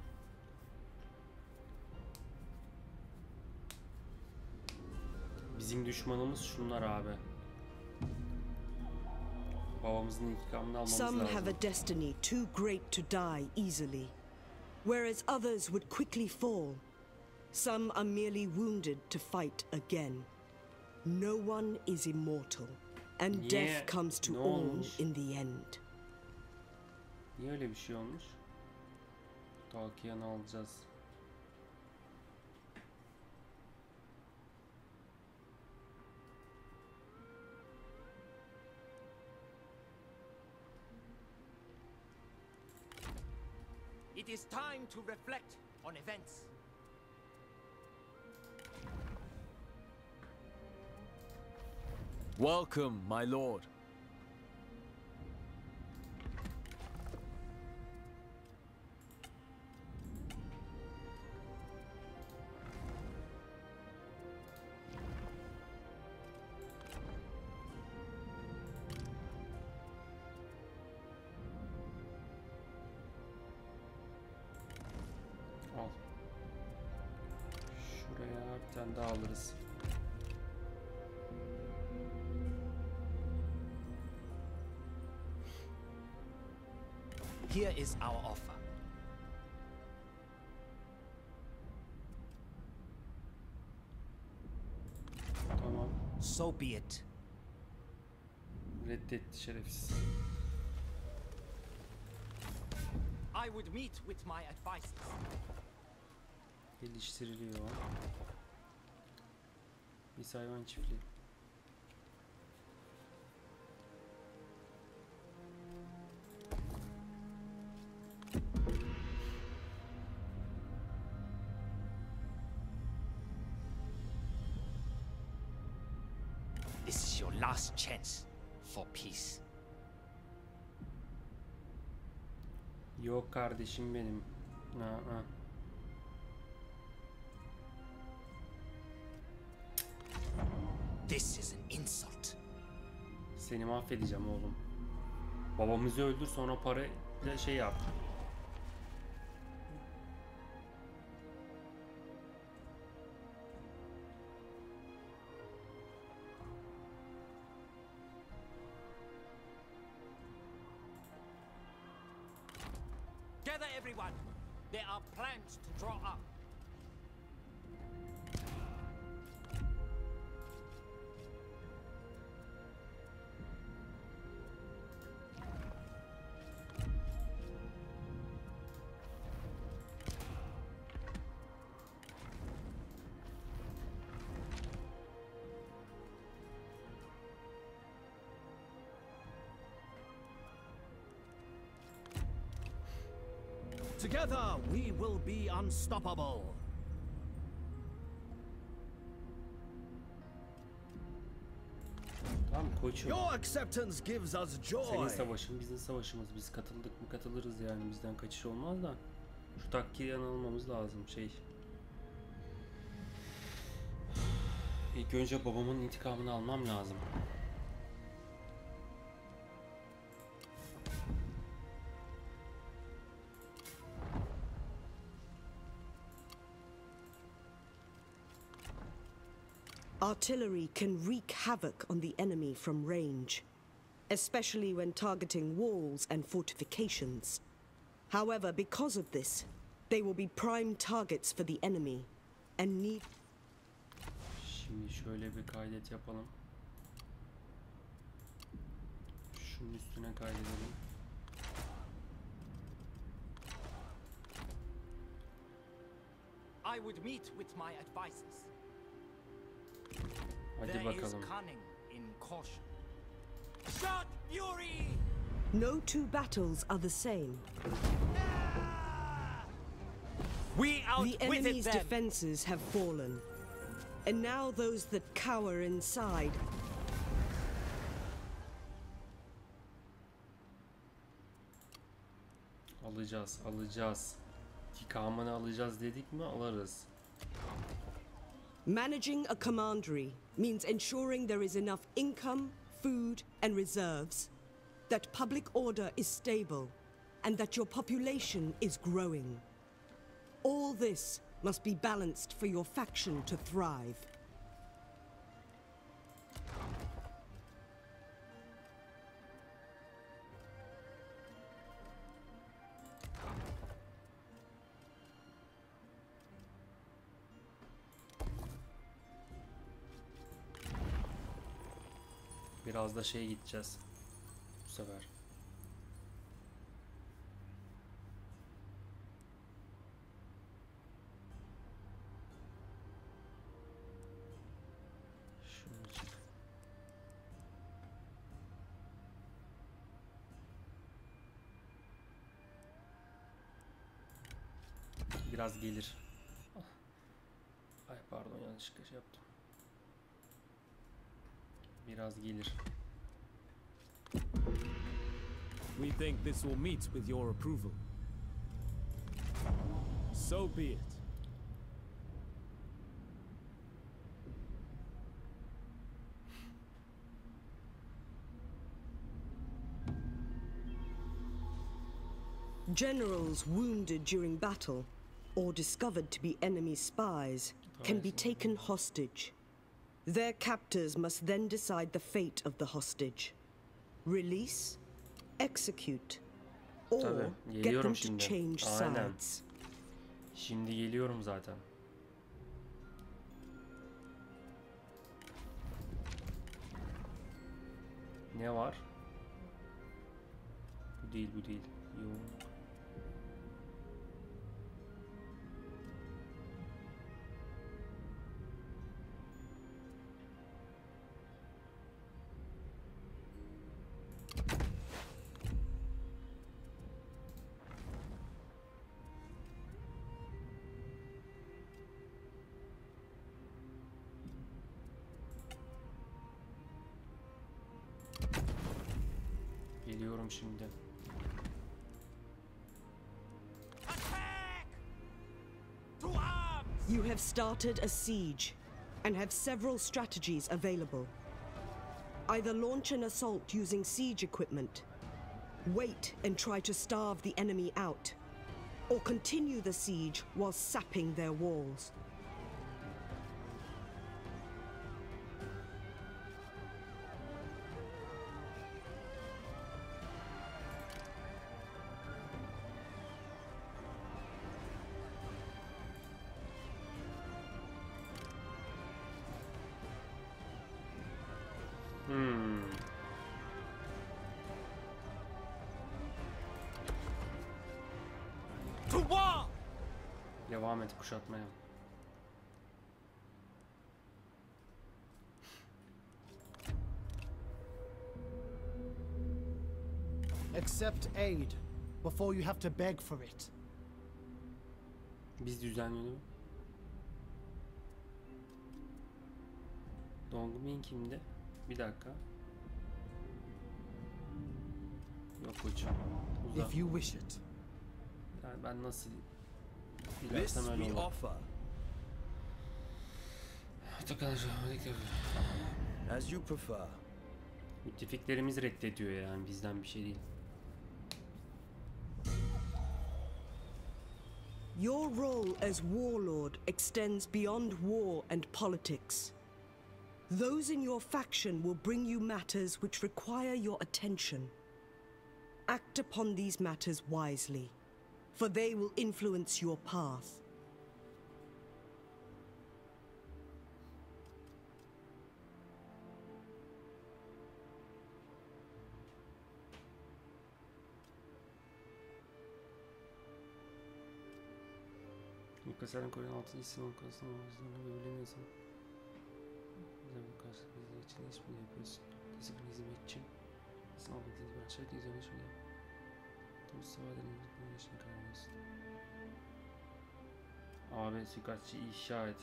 Bizim düşmanımız şunlar abi. Babamızın intikamını almamız Some lazım. have a destiny too great to die easily, whereas others would quickly fall. Some are merely wounded to fight again. No one is immortal, and Niye? death comes to Ne all olmuş? in the end. Niye öyle bir şey olmuş? Takiyanı alacağız. It is time to reflect on events. Welcome, my lord. Al. Şuraya bir tane daha alırız. Here is our offer. Tamam. So be it. Reddetti şerefsiz. I would meet with my advisors. Geliştiriliyor. Bir hayvan çiftliği. This is your last chance for peace. Yok kardeşim benim. Aa. This is an insult. Seni mahvedeceğim oğlum. Babamızı öldür, sonra parayla şey yap. Gather everyone. There are plans to draw up. Together we will be unstoppable. Tamam koçum. Your acceptance gives us Senin joy. savaşın bizim savaşımız. Biz katıldık mı katılırız yani. Bizden kaçış olmaz da. Şu takkiyi yanılmamız lazım şey. İlk önce babamın intikamını almam lazım. Artillery can wreak havoc on the enemy from range, especially when targeting walls and fortifications. However, because of this, they will be prime targets for the enemy and need... Şimdi şöyle bir kaydet yapalım. Şunun üstüne kaydedelim. I would meet with my advisors. Hadi There is bakalım. cunning in caution. Shot fury! No two battles are the same. We out The with it enemy's then. defenses have fallen, and now those that cower inside Alacağız. İntikamını alacağız dedik mi alırız. Managing a commandery means ensuring there is enough income, food, and reserves, that public order is stable, and that your population is growing. All this must be balanced for your faction to thrive. Biraz da şey gideceğiz bu sefer. Şunu çık. Biraz gelir. Ay pardon yanlışlıkla şey yaptım. Biraz gelir. We think this will meet with your approval. So be it. Generals wounded during battle or discovered to be enemy spies can be taken hostage. Their captors must then decide the fate of the hostage. Release, execute, or Tabii, get them geliyorum to şimdi. change Aynen. sides. Şimdi geliyorum zaten. Ne var? Bu değil, bu değil. Yok. Geliyorum şimdi. Attack! To arms! You have started a siege and have several strategies available. Either launch an assault using siege equipment, wait and try to starve the enemy out, or continue the siege while sapping their walls. To war! Devam et kuşatmaya. Accept aid before you have to beg for it. Biz düzenliyoruz. Dongmin kimde? Bir dakika. Yok koçum. Uzak. If you wish it. Yani ben nasıl This dilersem öyle we olur. offer. As you prefer. Müttefiklerimiz reddediyor yani, bizden bir şey değil. Your role as warlord extends beyond war and politics. Those in your faction will bring you matters which require your attention. Act upon these matters wisely, for they will influence your path. Mükaselen Kore'nin 6. isim okasını bazılarını öğreniyorsun. Bize bu karşı bizler için hiçbir yapıyorsun. Disiplin hizmetçi. Sınav dediğiniz ben şarkı izleme şöyle. Tüm sıvadenin bu yaşını kaybediyorsun. Abi suikastçı inşa et.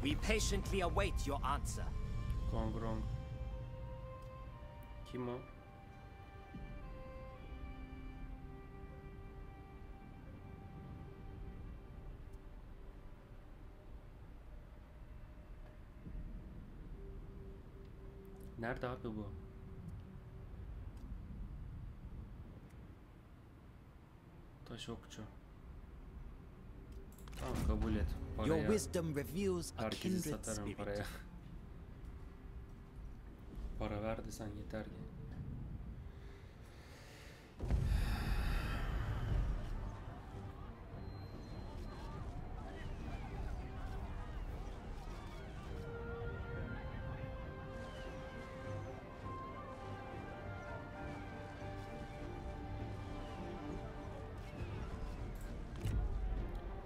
We patiently await your answer. Kongrong. Kim o? Nerede abi bu? Taş okçu. Tamam kabul et. Your Paraya. wisdom reveals a Herkesi kindred satarım spirit. paraya. Para ver desen yeter ki.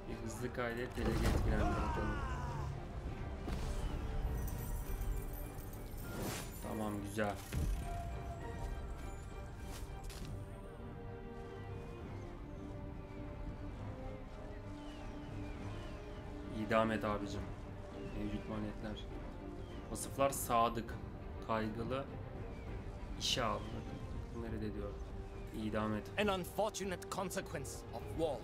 Bir hızlı kaydet, delege etkilendir bakalım. Güzel. İdam et abicim. Mevcut manetler. Vasıflar sadık, kaygılı, işe aldı. Nerede diyor? İdam et. An unfortunate consequence of war.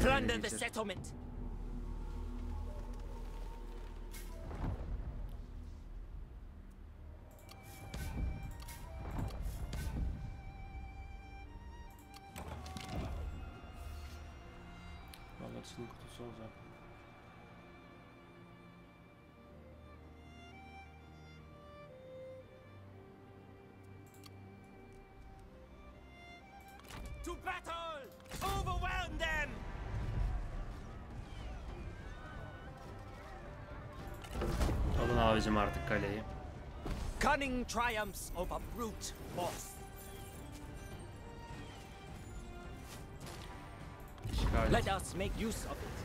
Plunder the settlement. Balıkçının kutusu olacak. To battle! Overwhelm them! Alın abicim artık kaleyi. Cunning triumphs over brute force. İşgal et. Let us make use of it.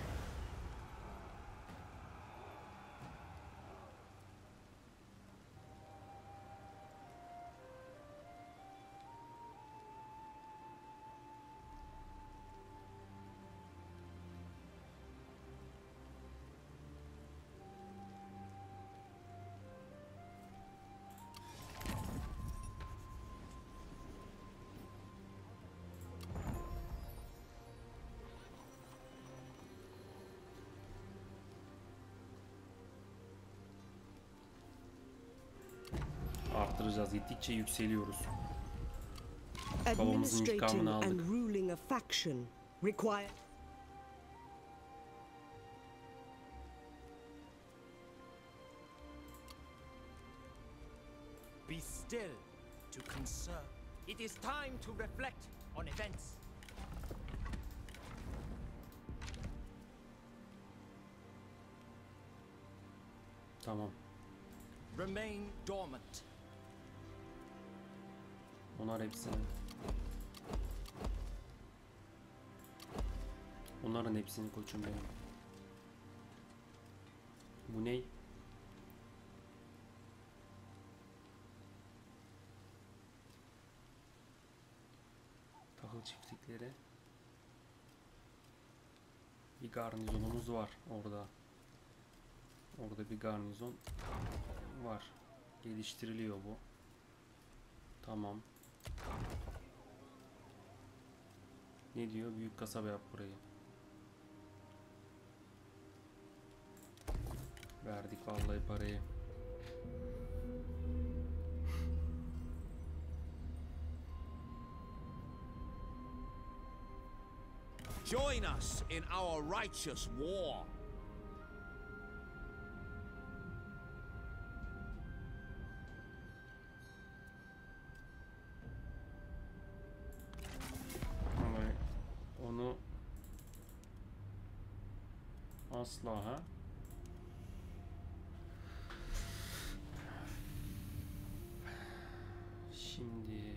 Arttıracağız. Gittikçe yükseliyoruz. Babamızın Administrating intikamını aldık. and ruling a faction require Be still to conserve. It is time to reflect on events. Tamam. Remain dormant. Onlar hepsini. Onların hepsini koçum benim. Bu ne? Tahıl çiftlikleri. Bir garnizonumuz var orada. Orada bir garnizon var. Geliştiriliyor bu. Tamam. Ne diyor? Büyük kasaba yap burayı. Verdik vallahi parayı. Join us in our righteous war. Ama onu asla ha. Şimdi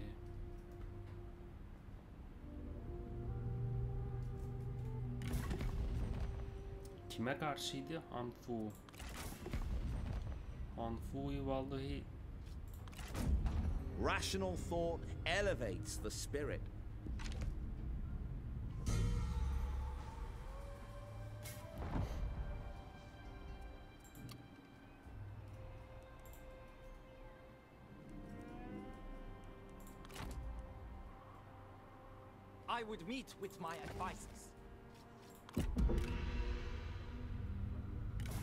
kime karşıydı? Hanfu. Hanfu'yu vallahi Rational thought elevates the spirit. I would meet with my advisors.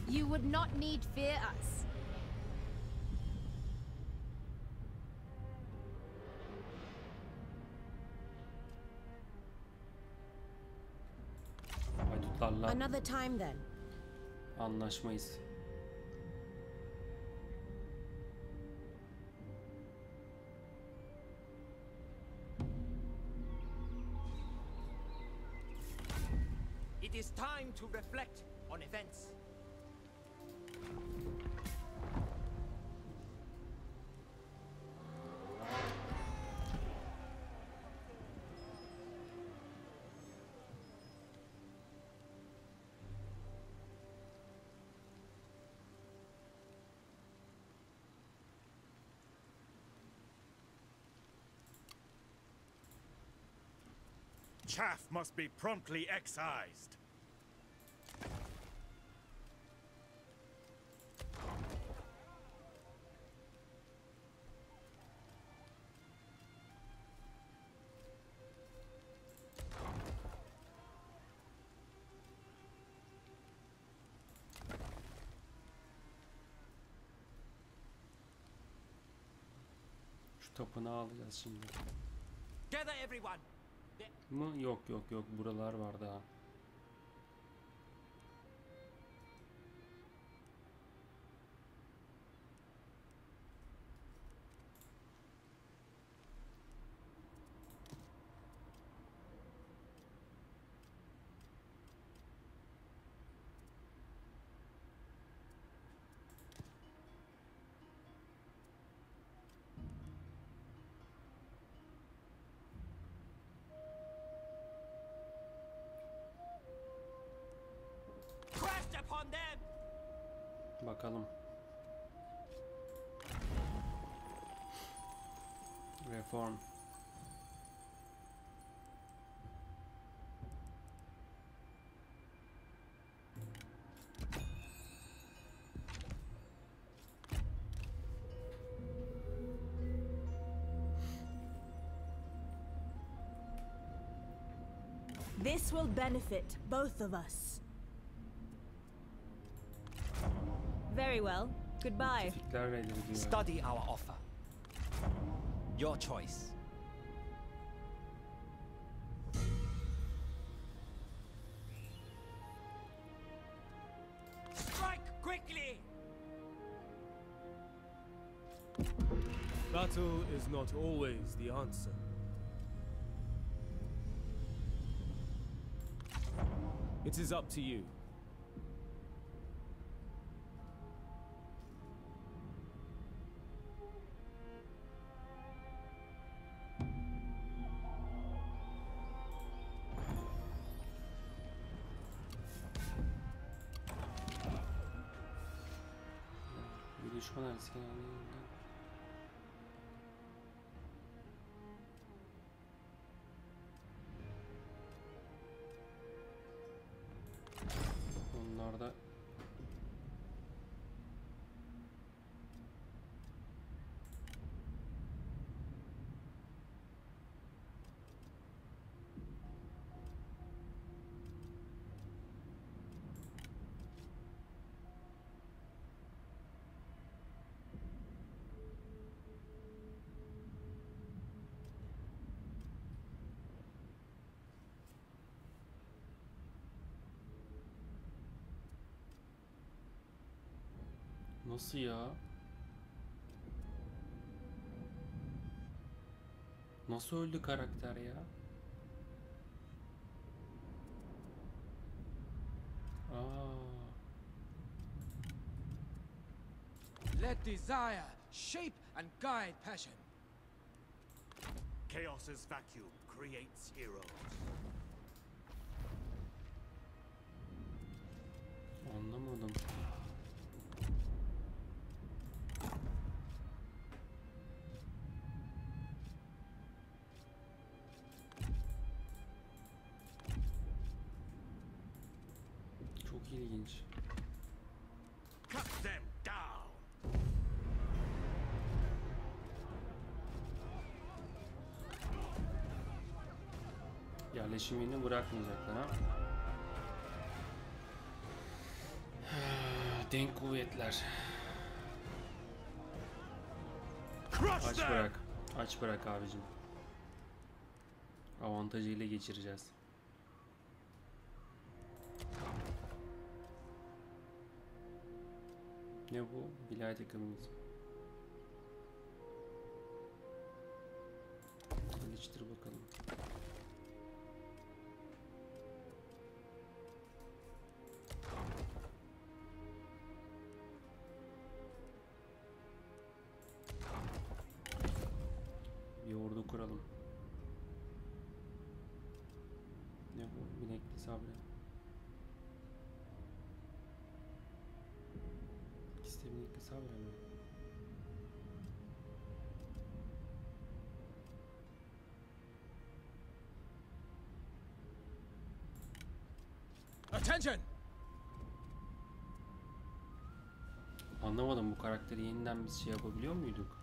You would not need fear us. haydutlarla Another time then. anlaşmayız. It is time to reflect on events. chaff must be promptly excised. Şu tapınağı alacağız şimdi. Gather everyone. Mı? Yok yok yok. Buralar var daha. Crashed upon them. Bakalım. Reform. This will benefit both of us. Very well. Goodbye. Fikler reddediliyor. Study our offer. Your choice. Strike quickly! Battle is not always the answer. It is up to you. Bir düşman arası genelde. Onlarda nasıl ya? Nasıl öldü karakter ya? Aa. Let desire shape and guide passion. Chaos's vacuum creates heroes. Anlamadım. Çok ilginç. Cut them down. Yerleşimini bırakmayacaklar ha. Denk kuvvetler. Aç bırak. Aç bırak abicim. Avantajıyla geçireceğiz. Ne bu? Vilayet ekonomisi. Geliştir bakalım. Bir ordu kuralım. Ne bu? Binekli sabre. İkisi de binekli sabre mi? Attention! Anlamadım, bu karakteri yeniden biz şey yapabiliyor muyduk?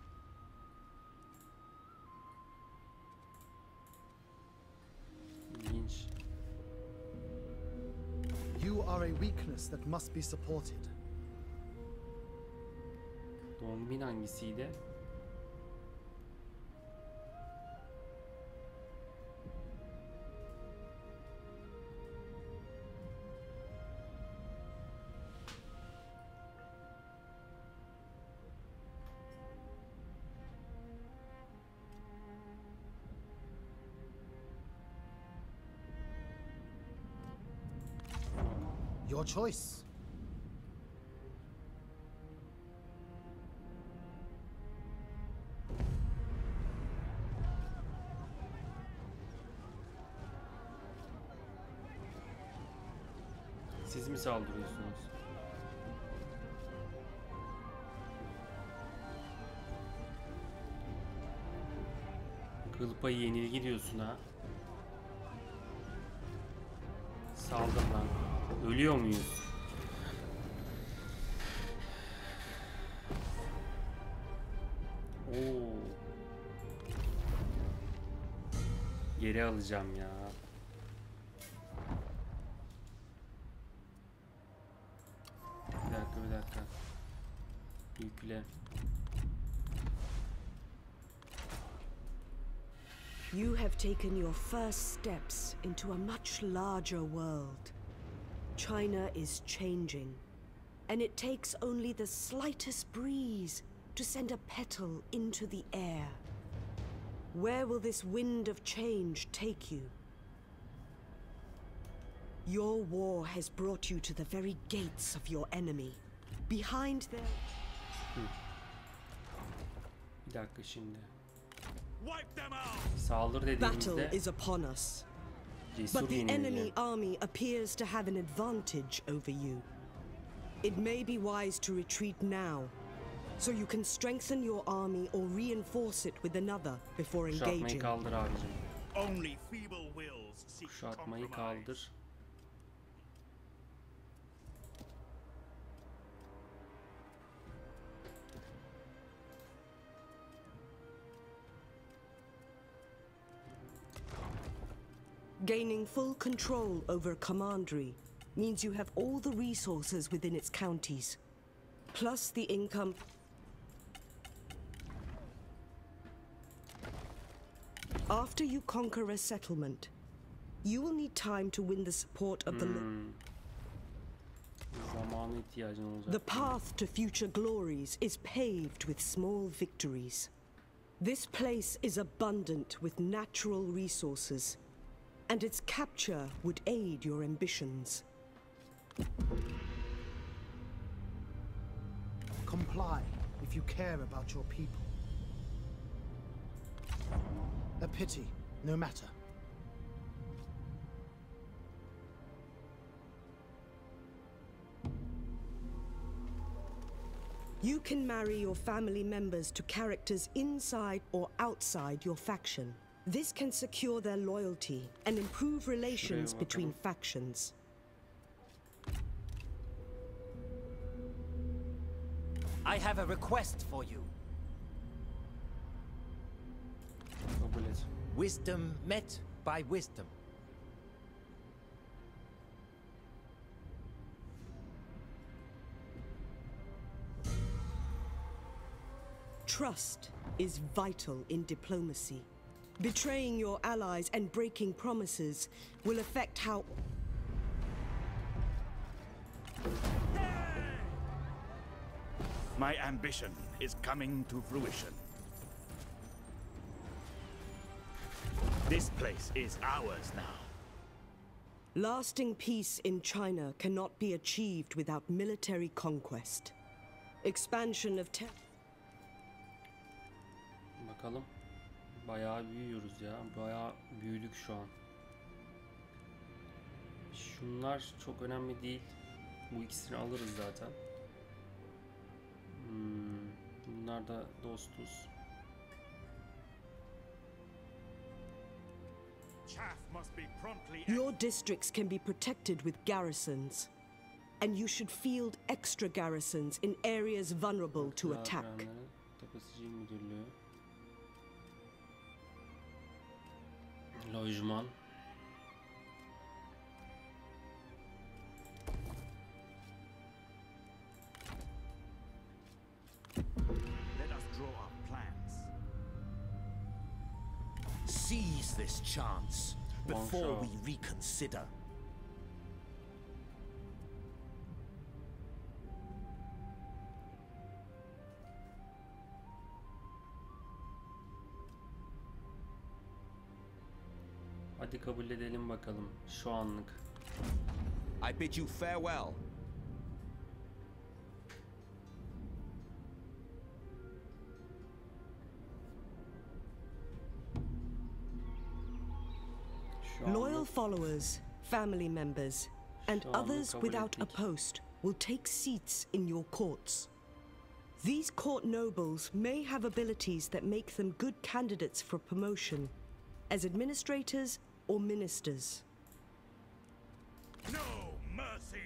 İlginç. You are a weakness that must be supported. Doğum hangisiydi? Your choice. Siz mi saldırıyorsunuz? Kıl payı yenilgi diyorsun ha. Saldır lan. Ölüyor muyuz? Oo. Geri alacağım ya. Bir dakika. Yükle. You have taken your first steps into a much larger world. China is changing, and it takes only the slightest breeze to send a petal into the air. Where will this wind of change take you? Your war has brought you to the very gates of your enemy. Behind their... Bir dakika şimdi. Wipe them out! Saldır dediğimizde Battle is upon us. cesur But the yenilgi. enemy army appears to have an advantage over you. It may be wise to retreat now, so you can strengthen your army or reinforce it with another before Kuşatmayı engaging. kaldır abicim. Only feeble wills seek Kuşatmayı compromise. kaldır. Gaining full control over a commandery means you have all the resources within its counties, plus the income. After you conquer a settlement, you will need time to win the support of the Zamana ihtiyacın olacak. The path to future glories is paved with small victories. This place is abundant with natural resources, and its capture would aid your ambitions. Comply if you care about your people. A pity, no matter. You can marry your family members to characters inside or outside your faction. This can secure their loyalty and improve relations between factions. I have a request for you. Kabul et. Wisdom met by wisdom. Trust is vital in diplomacy. Betraying your allies and breaking promises will affect how... My ambition is coming to fruition. This place is ours now. Lasting peace in China cannot be achieved without military conquest. Expansion of Bakalım. Bayağı büyüyoruz ya. Bayağı büyüdük şu an. Şunlar çok önemli değil. Bu ikisini alırız zaten. Bunlar da dostuz. Chaff must be promptly. Your districts can be protected with garrisons, and you should field extra garrisons in areas vulnerable to attack. Tapasıcı müdürlüğü. Lojman. Let us draw up plans. Seize this chance before Bonjour. we reconsider. Hadi kabul edelim bakalım şu anlık. I bid you farewell. Şu Loyal anlık followers, family members, and Şu anlık others kabul without a ettik. post will take seats in your courts. These court nobles may have abilities that make them good candidates for promotion as administrators or ministers. No mercy.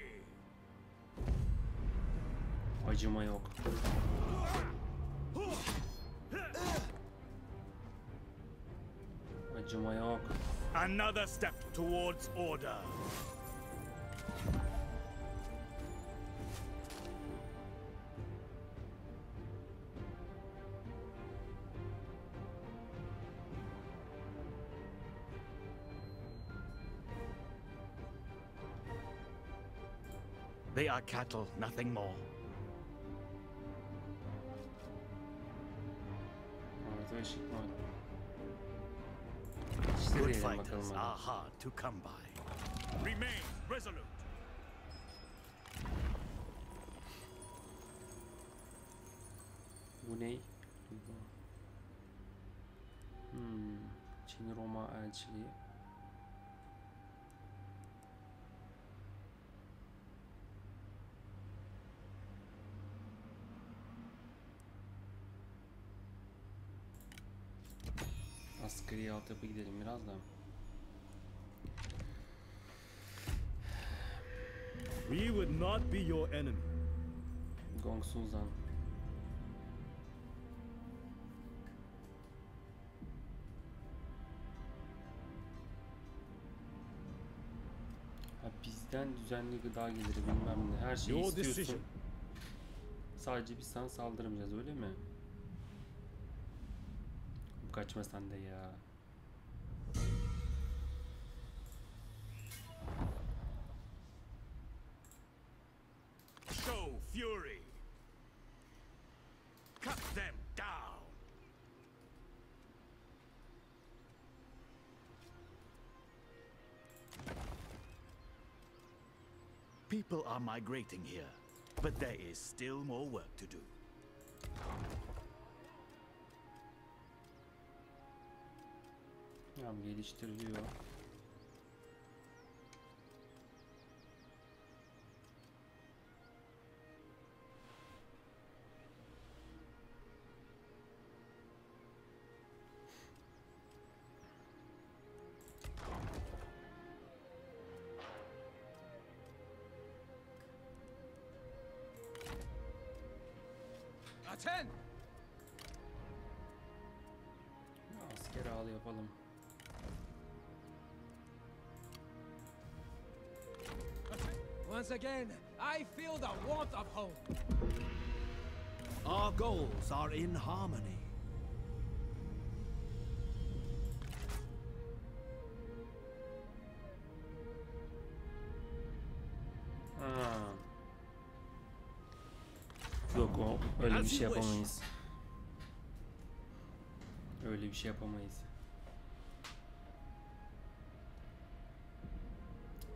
acıma yok. Acıma yok. Another step towards order. They are cattle, nothing more. Orada ışık var. İşte Good diyelim fighters bakalım are hadi. hard to come by. Remain resolute. Bu ne? Çin Roma elçiliği. Askeri altyapı gidelim biraz da. We would not be your enemy. Gong Suzan. Ha, bizden düzenli gıda geliri bilmem ne. Her şeyi Your istiyorsun. decision. Sadece biz sana saldırmayacağız öyle mi? Kaçma sen de ya. Show fury. Cut them down. People are migrating here, but there is still more work to do. Tamam, geliştiriliyor. Attend! Asker ağlı yapalım. Once again, I feel the warmth of home. Our goals are in harmony. Ha. Yok, o öyle bir şey yapamayız. Öyle bir şey yapamayız.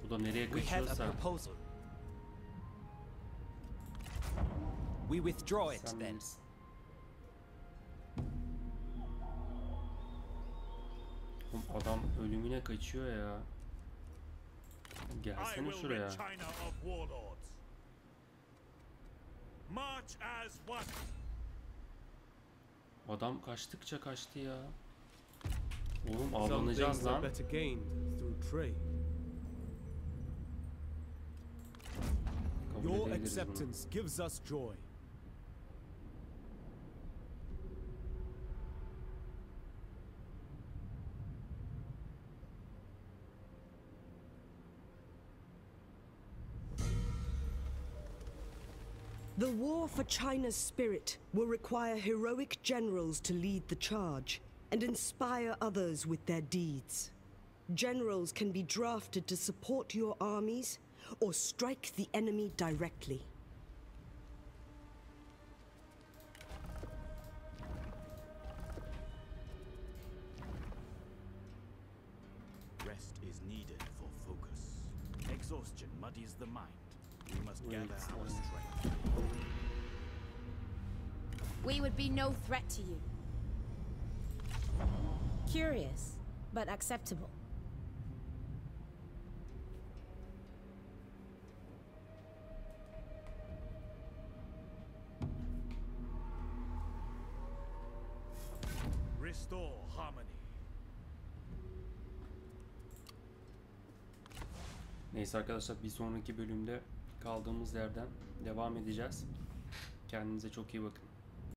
Bu da nereye We have a kaçıyorsa. proposal. We withdraw it Sen then. bilirsin. Oğlum adam ölümüne kaçıyor ya. I Gelsene will şuraya. rid China of warlords. March as one. Adam kaçtıkça kaçtı ya. Oğlum Some avlanacağız things are lan. better gained through trade. Kabul Your edebiliriz bunu. acceptance gives us joy. The war for China's spirit will require heroic generals to lead the charge and inspire others with their deeds. Generals can be drafted to support your armies or strike the enemy directly. Rest is needed for focus. Exhaustion muddies the mind. We must gather our strength. We would be no threat to you. Curious, but acceptable. Restore harmony. Neyse arkadaşlar, bir sonraki bölümde kaldığımız yerden devam edeceğiz. Kendinize çok iyi bakın.